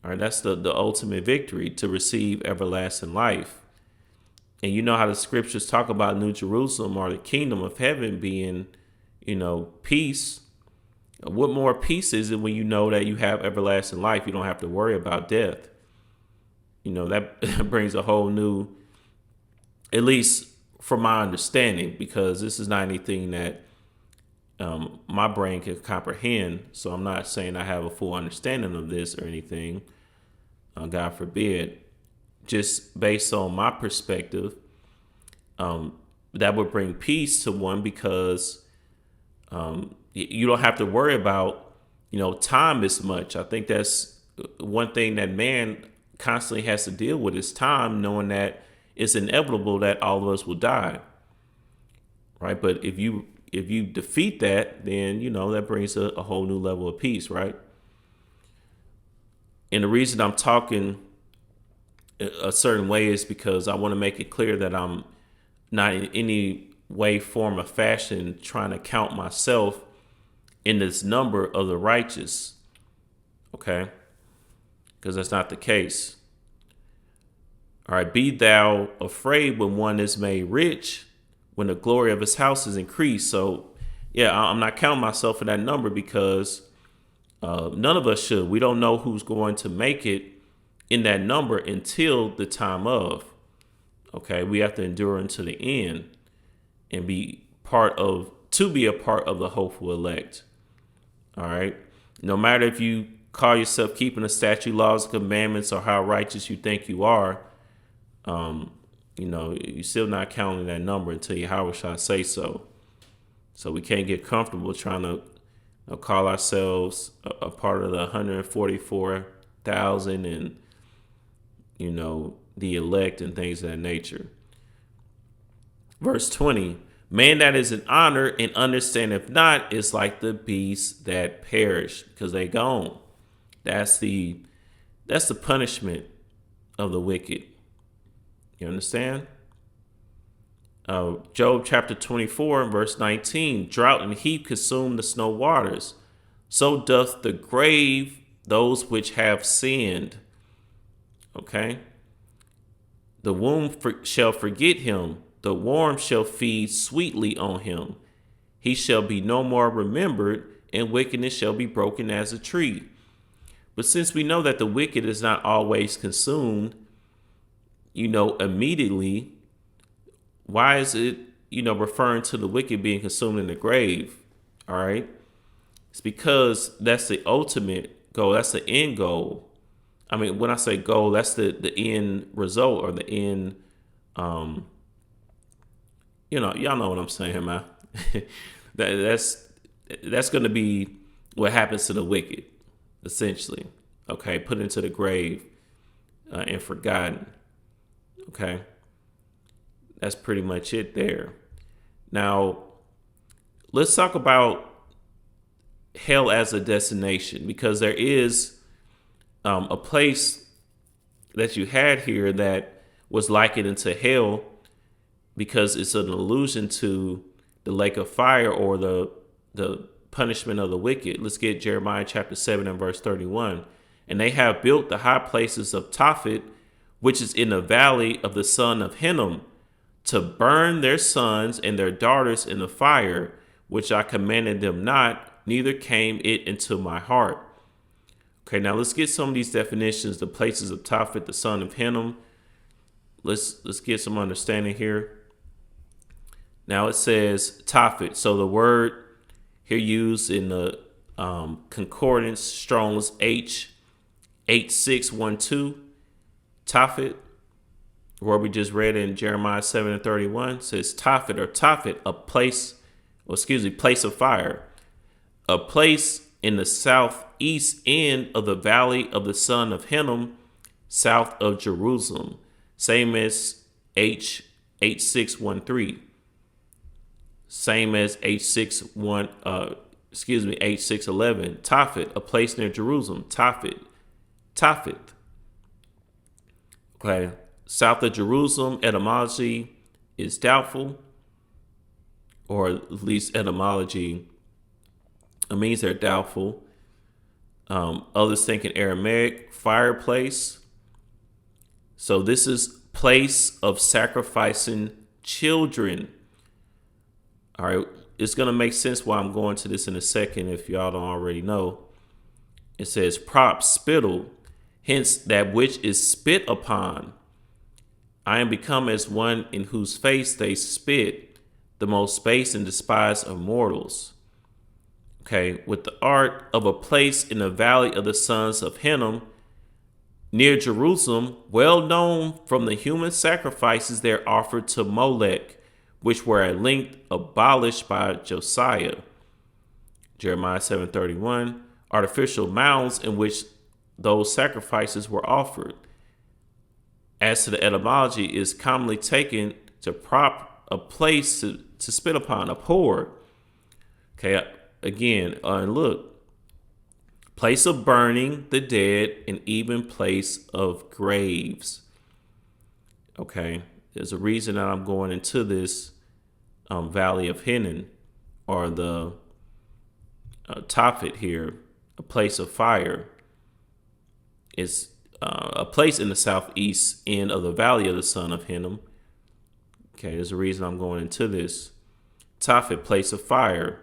All right, that's the ultimate victory, to receive everlasting life. And you know how the scriptures talk about New Jerusalem or the kingdom of heaven being, peace. What more peace is it when you know that you have everlasting life? You don't have to worry about death. That brings a whole new, at least from my understanding, because this is not anything that my brain can comprehend. So I'm not saying I have a full understanding of this or anything. God forbid. Just based on my perspective, that would bring peace to one, because you don't have to worry about, time as much. I think that's one thing that man constantly has to deal with is time, knowing that it's inevitable that all of us will die. Right. But if you defeat that, then, that brings a whole new level of peace. Right. And the reason I'm talking a certain way is because I want to make it clear that I'm not in any way, form, or fashion trying to count myself in this number of the righteous. Okay. Because that's not the case. All right, be thou afraid when one is made rich, when the glory of his house is increased. So, yeah, I'm not counting myself in that number, because none of us should. We don't know who's going to make it in that number until the time of. Okay, we have to endure until the end and be a part of the hopeful elect. All right, no matter if you call yourself keeping the statute, laws, and commandments, or how righteous you think you are. You're still not counting that number until Yahushua say so. So we can't get comfortable trying to call ourselves a part of the 144,000 and, the elect and things of that nature. Verse 20, Man that is in honor and understandeth not is like the beasts that perish, because they gone. That's the punishment of the wicked. You understand? Job chapter 24 and verse 19. Drought and heat consume the snow waters. So doth the grave those which have sinned. Okay? The womb shall forget him. The worm shall feed sweetly on him. He shall be no more remembered, and wickedness shall be broken as a tree. But since we know that the wicked is not always consumed, immediately, why is it, referring to the wicked being consumed in the grave? All right. It's because that's the ultimate goal. That's the end goal. I mean, when I say goal, that's the end result, or the end, y'all know what I'm saying, man. that's going to be what happens to the wicked, essentially. Okay. Put into the grave and forgotten. Okay. That's pretty much it there. Now, let's talk about hell as a destination, because there is a place that you had here that was likened into hell, because it's an allusion to the lake of fire, or the punishment of the wicked. Let's get Jeremiah chapter 7 and verse 31. And they have built the high places of Tophet, which is in the valley of the son of Hinnom, to burn their sons and their daughters in the fire, which I commanded them not, neither came it into my heart. Okay, now let's get some of these definitions. The places of Tophet, the son of Hinnom. Let's get some understanding here. Now it says Tophet. So the word here used in the concordance, Strong's H8612, Tophet, where we just read in Jeremiah 7 and 31, says Tophet, or Tophet, place of fire, a place in the southeast end of the valley of the son of Hinnom, south of Jerusalem, same as H8613, same as H611, Tophet, a place near Jerusalem, Tophet. Okay. South of Jerusalem, etymology is doubtful, or at least etymology, it means they're doubtful. Others think in Aramaic, fireplace. So this is place of sacrificing children. All right. It's going to make sense why I'm going to this in a second, if y'all don't already know. It says prop, spittle, hence that which is spit upon. I am become as one in whose face they spit, the most base and despised of mortals. Okay, with the art of a place in the valley of the sons of Hinnom, near Jerusalem, well known from the human sacrifices there offered to Molech, which were at length abolished by Josiah. Jeremiah 7:31, artificial mounds in which those sacrifices were offered. As to the etymology, is commonly taken to prop a place to spit upon, abhor. Okay, again, and look, place of burning the dead, and even place of graves. Okay, there's a reason that I'm going into this valley of Hinnom, or the Tophet here, a place of fire. It's a place in the southeast end of the valley of the son of Hinnom. Okay, there's a reason I'm going into this. Tophet, place of fire.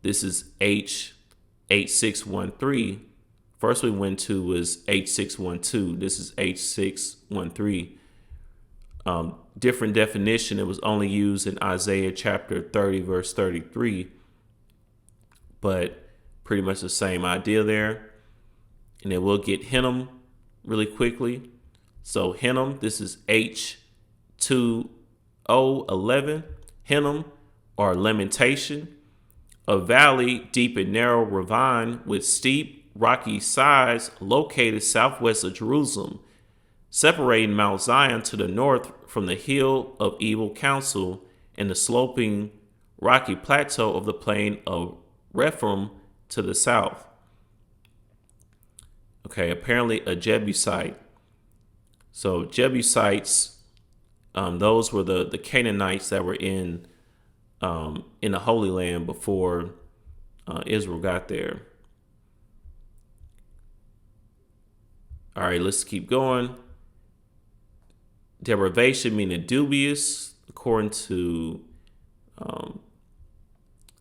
This is H8613. First we went to was H612. This is H613. Different definition. It was only used in Isaiah chapter 30, verse 33. But pretty much the same idea there. And then we'll get Hinnom really quickly. So Hinnom, this is H2011. Hinnom, or lamentation, a valley, deep and narrow ravine with steep, rocky sides located southwest of Jerusalem, separating Mount Zion to the north from the hill of evil counsel and the sloping rocky plateau of the plain of Refuting to the south. Okay, apparently a Jebusite. So Jebusites, those were the Canaanites that were in the Holy Land before Israel got there. All right, let's keep going. Derivation meaning dubious, according to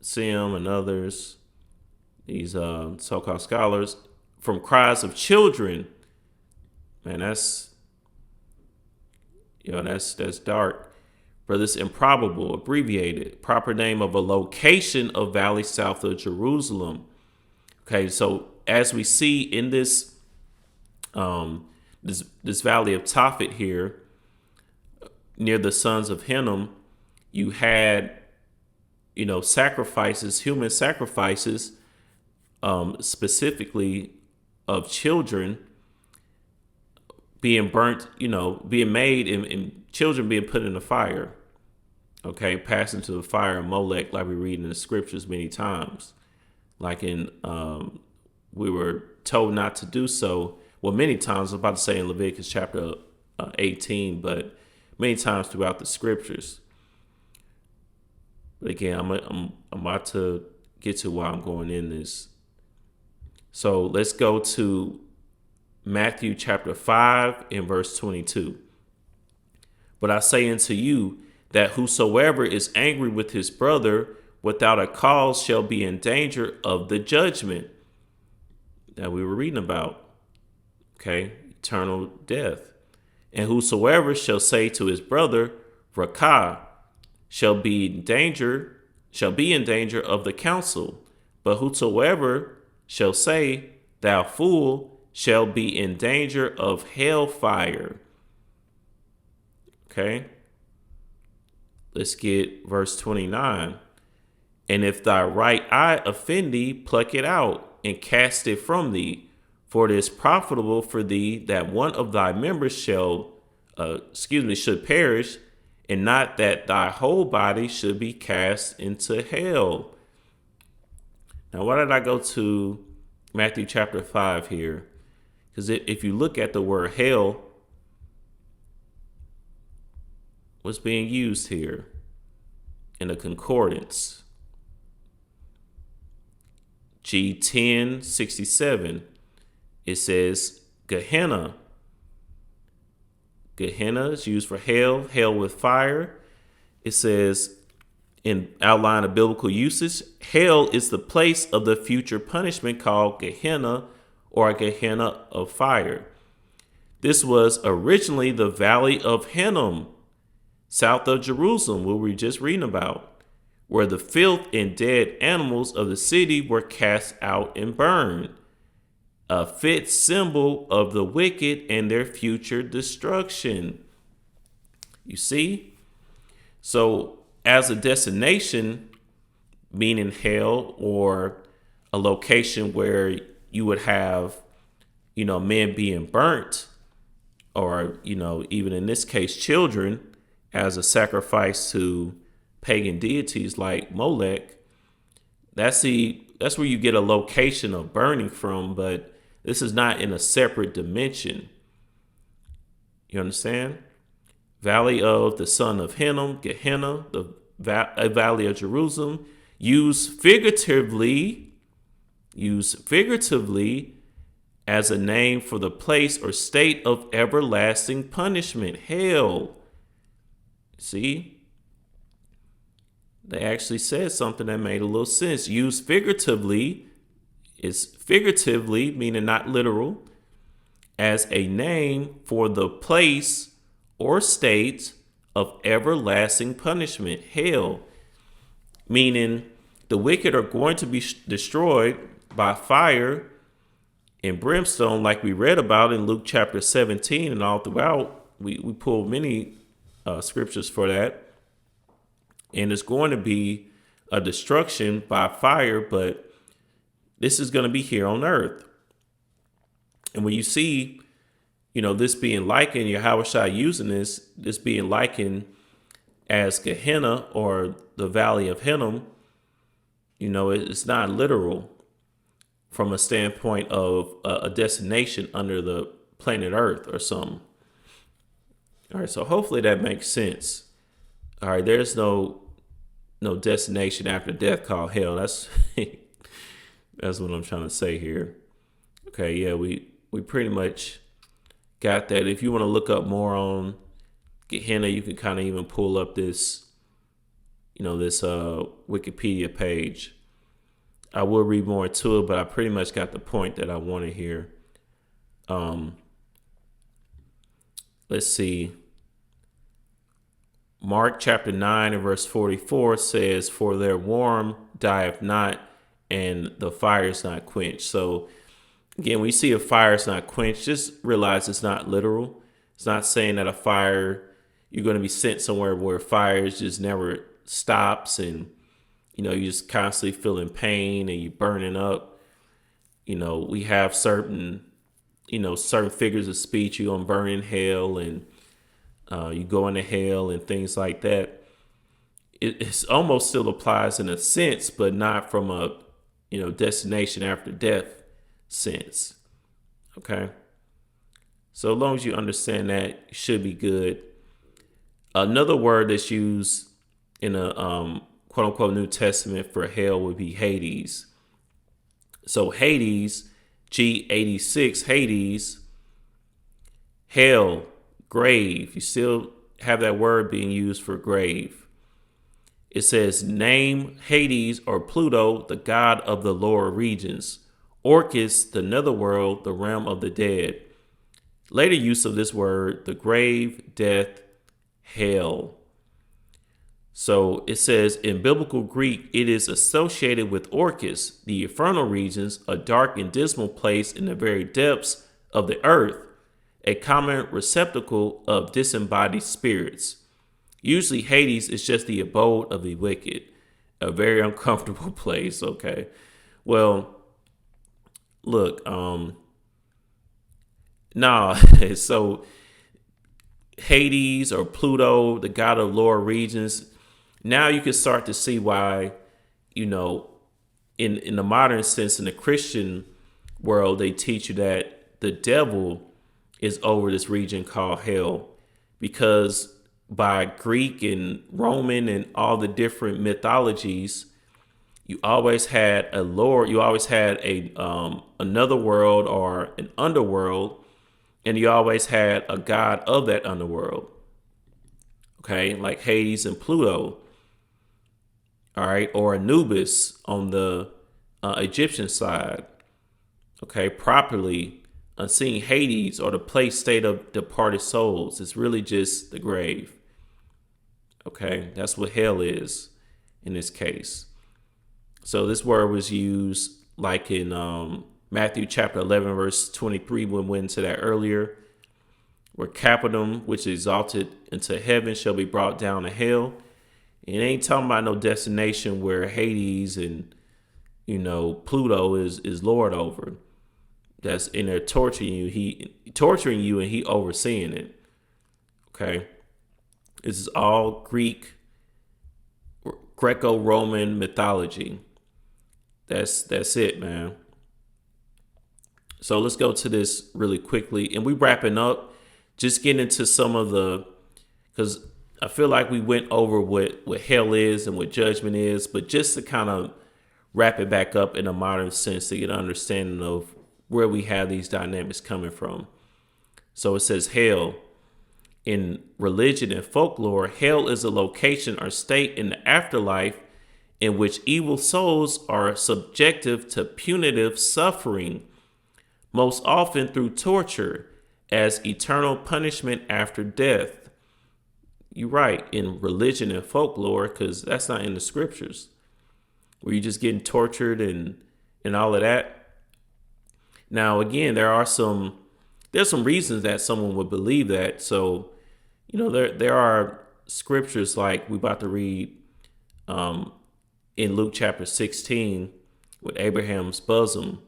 Sim and others, these so-called scholars, from cries of children. Man, that's dark. But it's improbable, abbreviated, proper name of a location of valley south of Jerusalem. Okay, so as we see in this this valley of Tophet here, near the sons of Hinnom, you had, sacrifices, human sacrifices, specifically of children being burnt, being made, and children being put in the fire. Okay, passed into the fire of Molech, like we read in the scriptures many times. Like we were told not to do so. Well, many times, I was about to say in Leviticus chapter 18, but many times throughout the scriptures. But again, I'm about to get to why I'm going in this. So let's go to Matthew chapter 5 and verse 22. But I say unto you that whosoever is angry with his brother without a cause shall be in danger of the judgment that we were reading about. Okay, eternal death. And whosoever shall say to his brother, Rakah, shall be in danger of the council. But whosoever shall say, Thou fool, shall be in danger of hellfire. Okay. Let's get verse 29. And if thy right eye offend thee, pluck it out and cast it from thee. For it is profitable for thee that one of thy members should perish, and not that thy whole body should be cast into hell. Now, why did I go to Matthew chapter 5 here? Because if you look at the word hell, what's being used here in a concordance? G1067. It says Gehenna. Gehenna is used for hell with fire. It says in outline of biblical usage, hell is the place of the future punishment called Gehenna, or a Gehenna of fire. This was originally the valley of Hinnom, south of Jerusalem, what we were just reading about, where the filth and dead animals of the city were cast out and burned. A fit symbol of the wicked and their future destruction. You see? So as a destination, meaning hell, or a location where you would have, men being burnt, or, even in this case, children, as a sacrifice to pagan deities like Molech, that's where you get a location of burning from, but this is not in a separate dimension. You understand? Valley of the son of Hinnom, Gehenna, the valley of Jerusalem, used figuratively as a name for the place or state of everlasting punishment, hell. See? They actually said something that made a little sense. Used figuratively is figuratively, meaning not literal, as a name for the place or state of everlasting punishment, hell, meaning the wicked are going to be destroyed by fire and brimstone, like we read about in Luke chapter 17 and all throughout. We pulled many scriptures for that. And it's going to be a destruction by fire, but this is going to be here on earth. And when you see, this being likened, Yahushua using this being likened as Gehenna or the Valley of Hinnom, it's not literal from a standpoint of a destination under the planet Earth or something. All right, so hopefully that makes sense. All right, there's no destination after death called hell. That's that's what I'm trying to say here. Okay, yeah, we pretty much got that. If you want to look up more on Gehenna, you can kind of even pull up this, this Wikipedia page. I will read more into it, but I pretty much got the point that I wanted here. Let's see. Mark chapter 9 and verse 44 says, "For their warm dieth not, and the fire is not quenched." So again, we see a fire is not quenched. Just realize it's not literal. It's not saying that a fire, you're going to be sent somewhere where fire just never stops and, you're just constantly feeling pain and you're burning up. We have certain figures of speech. You're going to burn in hell and you go into hell and things like that. It almost still applies in a sense, but not from a, destination after death sense. Okay. So as long as you understand that, you should be good. Another word that's used in a quote unquote New Testament for hell would be Hades. So Hades, G86, Hades, hell, grave. You still have that word being used for grave. It says, name Hades or Pluto, the god of the lower regions. Orcus, the netherworld, the realm of the dead. Later use of this word, the grave, death, hell. So it says in biblical Greek, it is associated with Orcus, the infernal regions, a dark and dismal place in the very depths of the earth, a common receptacle of disembodied spirits. Usually Hades is just the abode of the wicked, a very uncomfortable place. Okay. Well, look, so Hades or Pluto, the god of lower regions, now you can start to see why, in the modern sense, in the Christian world, they teach you that the devil is over this region called hell, because by Greek and Roman and all the different mythologies, you always had a lower, you always had a another world or an underworld, and you always had a god of that underworld. Okay, like Hades and Pluto. All right, or Anubis on the Egyptian side. Okay, properly seeing Hades or the place state of departed souls. It's really just the grave. Okay, that's what hell is in this case. So this word was used like in Matthew chapter 11, verse 23, when we went into that earlier, where Capernaum, which is exalted into heaven, shall be brought down to hell. It ain't talking about no destination where Hades and, Pluto is Lord over. That's in there torturing you. He torturing you and he overseeing it. Okay. This is all Greco-Roman mythology. That's it, man. So let's go to this really quickly. And we wrapping up, just getting into some of because I feel like we went over what hell is and what judgment is, but just to kind of wrap it back up in a modern sense to get an understanding of where we have these dynamics coming from. So it says hell. In religion and folklore, hell is a location or state in the afterlife in which evil souls are subjective to punitive suffering, most often through torture, as eternal punishment after death. You're right, in religion and folklore, because that's not in the scriptures, where you're just getting tortured and all of that. Now, again, there's some reasons that someone would believe that. So, there are scriptures like we're about to read in Luke chapter 16 with Abraham's bosom.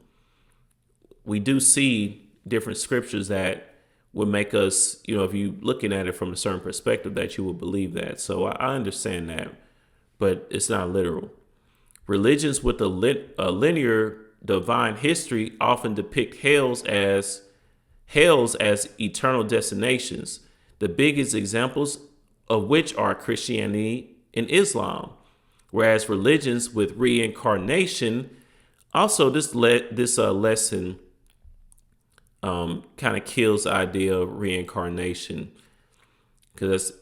We do see different scriptures that would make us, if you looking at it from a certain perspective, that you would believe that. So I understand that, but it's not literal. Religions with a linear divine history often depict hells as eternal destinations, the biggest examples of which are Christianity and Islam. Whereas religions with reincarnation, also this lesson kind of kills the idea of reincarnation, because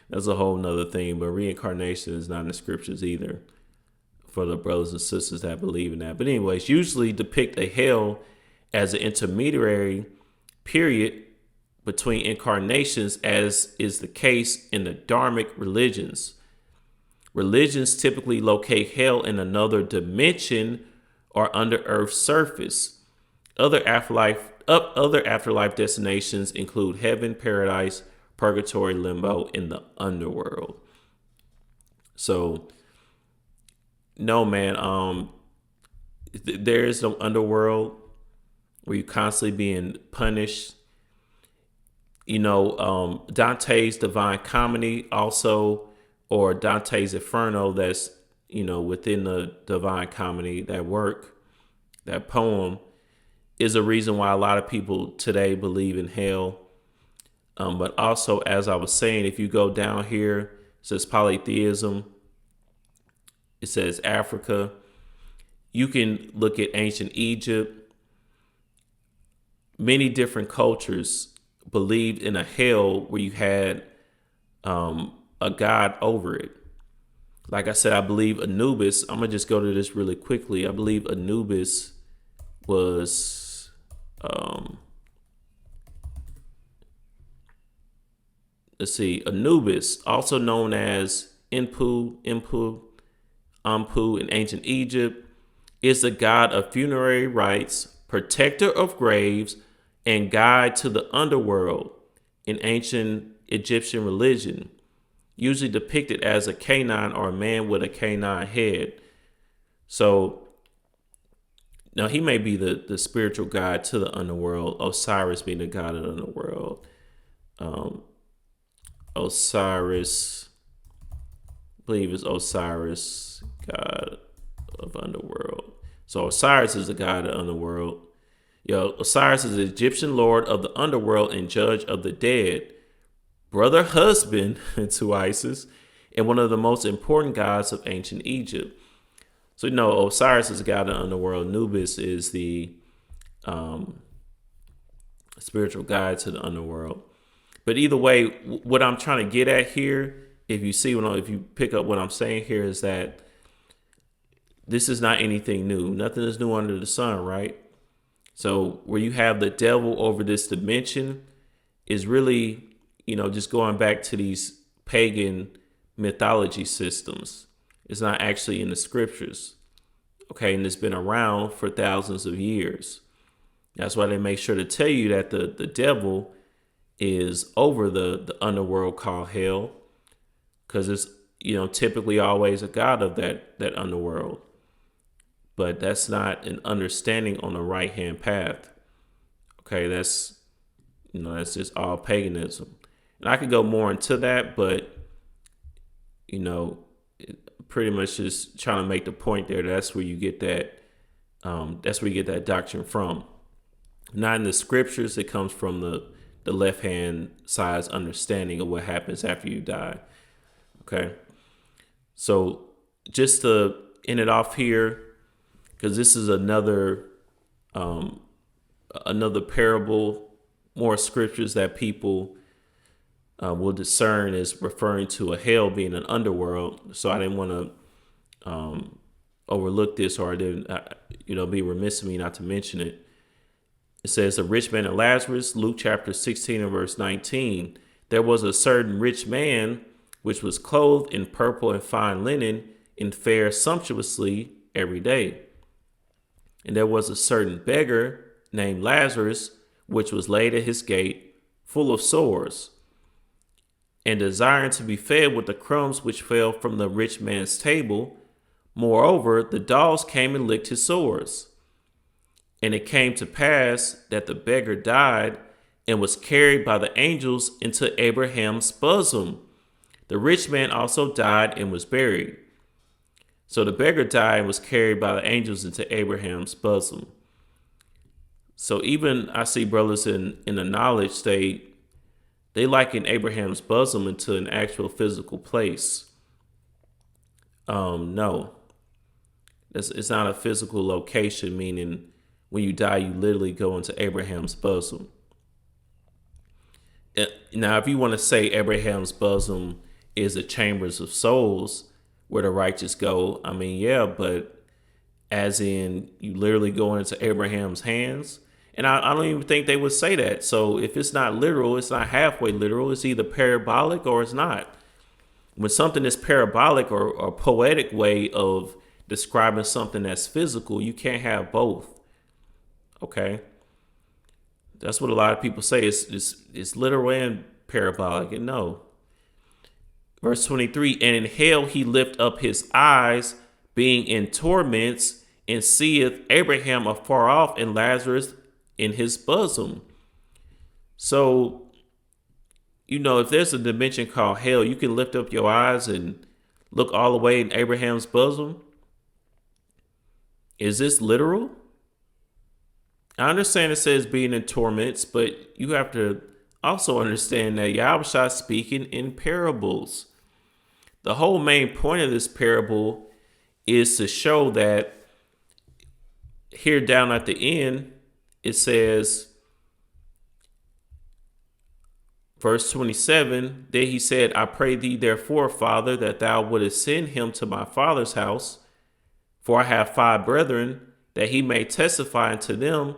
that's a whole nother thing. But reincarnation is not in the scriptures either, for the brothers and sisters that believe in that. But anyways, usually depict a hell as an intermediary period between incarnations, as is the case in the dharmic religions. Religions typically locate hell in another dimension or under Earth's surface. Other afterlife destinations include heaven, paradise, purgatory, limbo, and the underworld. So, no, man, there is no underworld where you're constantly being punished. Dante's Divine Comedy also, or Dante's Inferno, that's, within the Divine Comedy, that poem, is a reason why a lot of people today believe in hell. But also, as I was saying, if you go down here, it says polytheism, it says Africa. You can look at ancient Egypt. Many different cultures believed in a hell where you had a god over it. Like I said, I believe Anubis, I'm going to just go to this really quickly. I believe Anubis was, Anubis, also known as Ampu in ancient Egypt, is the god of funerary rites, protector of graves, and guide to the underworld in ancient Egyptian religion, usually depicted as a canine or a man with a canine head. So now he may be the spiritual guide to the underworld, Osiris being the god of the underworld. Osiris, I believe it's Osiris, god of underworld. So Osiris is the god of the underworld. Osiris is the Egyptian lord of the underworld and judge of the dead, brother husband to Isis, and one of the most important gods of ancient Egypt. So Osiris is the god of the underworld. Anubis is the spiritual guide to the underworld. But either way, what I'm trying to get at here, if you pick up what I'm saying here, is that this is not anything new. Nothing is new under the sun, right? So where you have the devil over this dimension is really, just going back to these pagan mythology systems. It's not actually in the scriptures. Okay, and it's been around for thousands of years. That's why they make sure to tell you that the devil is over the underworld called hell, because it's, typically always a god of that underworld. But that's not an understanding on the right hand path. Okay, that's just all paganism. And I could go more into that, but pretty much just trying to make the point there. That's where you get that. That's where you get that doctrine from. Not in the scriptures. It comes from the left hand side's understanding of what happens after you die. Okay, so just to end it off here, because this is another parable, more scriptures that people will discern is referring to a hell being an underworld. So I didn't want to overlook this, or I didn't, be remiss of me not to mention it. It says, the rich man and Lazarus, Luke chapter 16 and verse 19. There was a certain rich man which was clothed in purple and fine linen, and fared sumptuously every day. And there was a certain beggar named Lazarus, which was laid at his gate, full of sores, and desiring to be fed with the crumbs which fell from the rich man's table. Moreover, the dogs came and licked his sores. And it came to pass that the beggar died and was carried by the angels into Abraham's bosom. The rich man also died and was buried. So the beggar died and was carried by the angels into Abraham's bosom. So even I see brothers in the knowledge, they liken Abraham's bosom into an actual physical place. No, it's not a physical location, meaning when you die, you literally go into Abraham's bosom. Now, if you want to say Abraham's bosom is the chambers of souls where the righteous go, I mean, yeah, but as in you literally go into Abraham's hands. And I don't even think they would say that. So if it's not literal, it's not halfway literal. It's either parabolic or it's not. When something is parabolic or a poetic way of describing something that's physical, you can't have both. Okay? That's what a lot of people say. It's literal and parabolic. And no. Verse 23, and in hell he lift up his eyes, being in torments, and seeth Abraham afar off and Lazarus in his bosom. So, if there's a dimension called hell, you can lift up your eyes and look all the way in Abraham's bosom. Is this literal? I understand it says being in torments, but you have to also understand that Yahweh is speaking in parables. The whole main point of this parable is to show that here down at the end, it says, verse 27, then he said, I pray thee therefore, Father, that thou wouldest send him to my father's house, for I have 5 brethren, that he may testify unto them,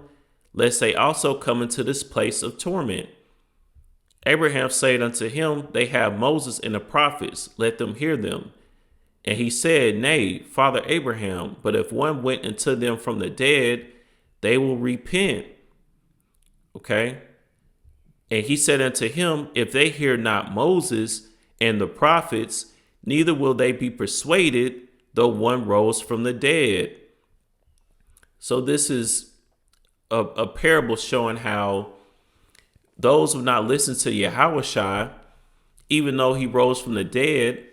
lest they also come into this place of torment. Abraham said unto him, they have Moses and the prophets, let them hear them. And he said, Nay, Father Abraham, but if one went unto them from the dead, they will repent. Okay. And he said unto him, if they hear not Moses and the prophets, neither will they be persuaded, though one rose from the dead. So this is a parable showing how those who not listen to Yahushua, even though he rose from the dead,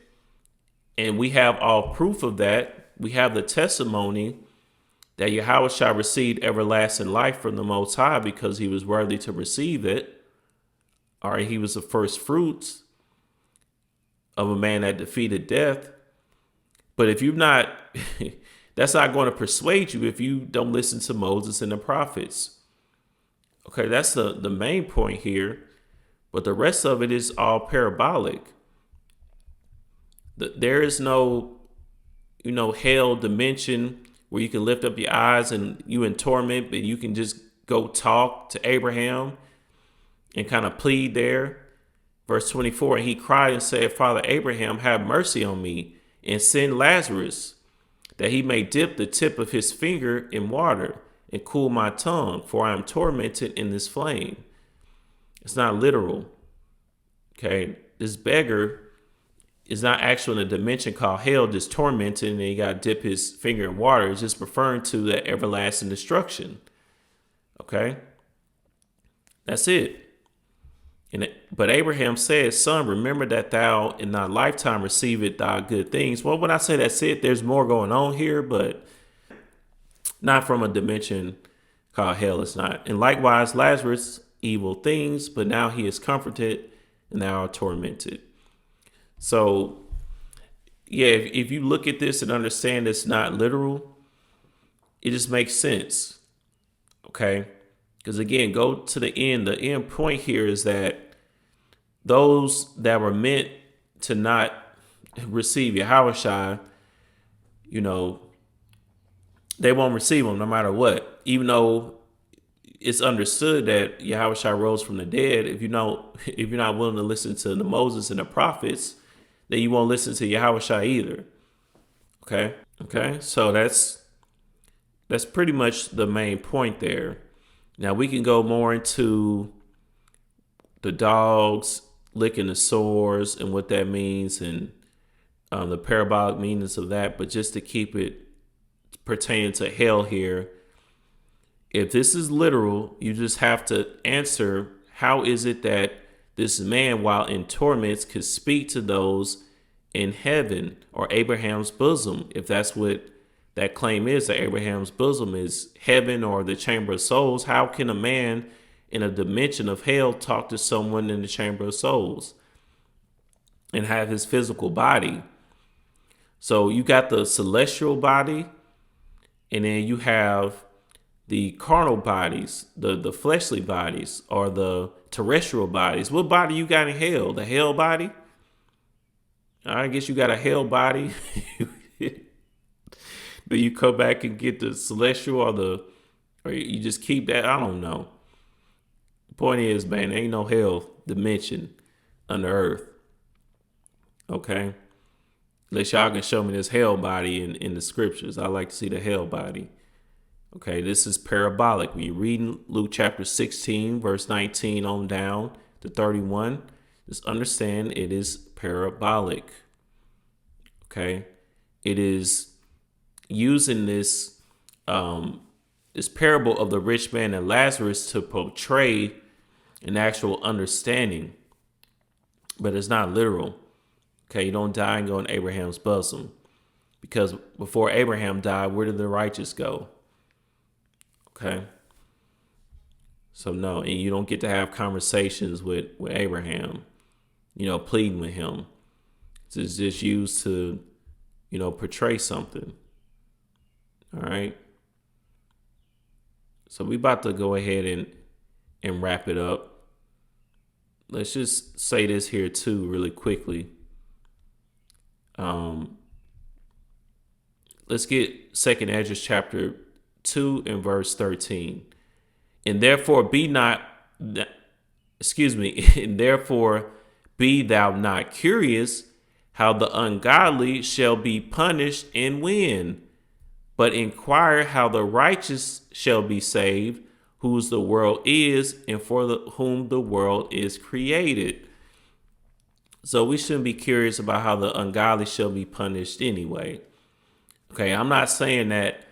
and we have all proof of that, we have the testimony that Yahushua received everlasting life from the Most High because he was worthy to receive it. All right, he was the first fruits of a man that defeated death. But if you're not, that's not going to persuade you if you don't listen to Moses and the prophets. Okay, that's the main point here. But the rest of it is all parabolic. There is no, hell dimension where you can lift up your eyes and you in torment, but you can just go talk to Abraham and kind of plead there. Verse 24, and he cried and said, Father Abraham, have mercy on me and send Lazarus, that he may dip the tip of his finger in water and cool my tongue, for I am tormented in this flame. It's not literal. Okay, this beggar is not actually in a dimension called hell, just tormented, and he got to dip his finger in water. It's just referring to that everlasting destruction. Okay, that's it. But Abraham said, Son, remember that thou in thy lifetime received thy good things. Well, when I say that's it, there's more going on here, but not from a dimension called hell. It's not. And likewise, Lazarus, evil things, but now he is comforted and thou art tormented. So, yeah, if you look at this and understand it's not literal, it just makes sense. Okay? Because again, go to the end. The end point here is that those that were meant to not receive Yahushua, they won't receive him no matter what. Even though it's understood that Yahushua rose from the dead, if you're not willing to listen to the Moses and the prophets, then you won't listen to Yahushua either. Okay. So that's pretty much the main point there. Now we can go more into the dogs licking the sores and what that means and the parabolic meanings of that. But just to keep it pertaining to hell here, if this is literal, you just have to answer how is it that this man, while in torments, could speak to those in heaven or Abraham's bosom, if that's what that claim is, that Abraham's bosom is heaven or the chamber of souls? How can a man in a dimension of hell talk to someone in the chamber of souls and have his physical body? So you got the celestial body, and then you have the carnal bodies, the fleshly bodies, or the terrestrial bodies. What body you got in hell? The hell body? I guess you got a hell body. Do you come back and get the celestial, or you just keep that? I don't know. The point is, man, there ain't no hell dimension under earth. Okay? Unless y'all can show me this hell body in the scriptures. I like to see the hell body. Okay, this is parabolic. When you read Luke chapter 16, verse 19 on down to 31, just understand it is parabolic. Okay, it is using this this parable of the rich man and Lazarus to portray an actual understanding, but it's not literal. Okay, you don't die and go in Abraham's bosom, because before Abraham died, where did the righteous go? Okay. So no, and you don't get to have conversations with Abraham, pleading with him. It's just used to, portray something. All right. So we about to go ahead and wrap it up. Let's just say this here too, really quickly. Let's get 2nd Ezra chapter 2 and verse 13. And therefore and therefore be thou not curious how the ungodly shall be punished and when, but inquire how the righteous shall be saved, whose the world is, and for whom the world is created. So we shouldn't be curious about how the ungodly shall be punished anyway. Okay, I'm not saying that,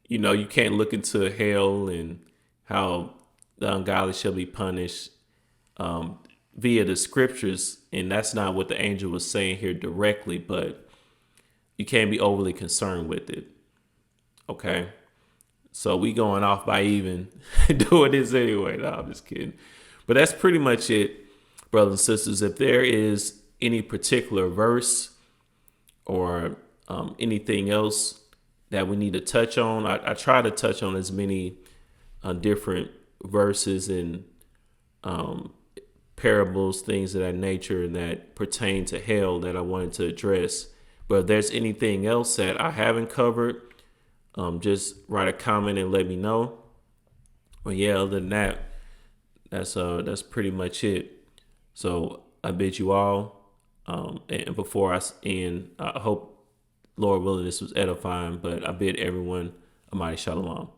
you can't look into hell and how the ungodly shall be punished via the scriptures. And that's not what the angel was saying here directly, but you can't be overly concerned with it. Okay, so we going off by even doing this anyway. No, I'm just kidding. But that's pretty much it, brothers and sisters. If there is any particular verse or anything else that we need to touch on, I try to touch on as many different verses and parables, things of that nature that pertain to hell that I wanted to address. But if there's anything else that I haven't covered, just write a comment and let me know. But yeah, other than that, that's pretty much it. So I bid you all. And before I end, I hope, Lord willing, this was edifying, but I bid everyone a mighty shalom.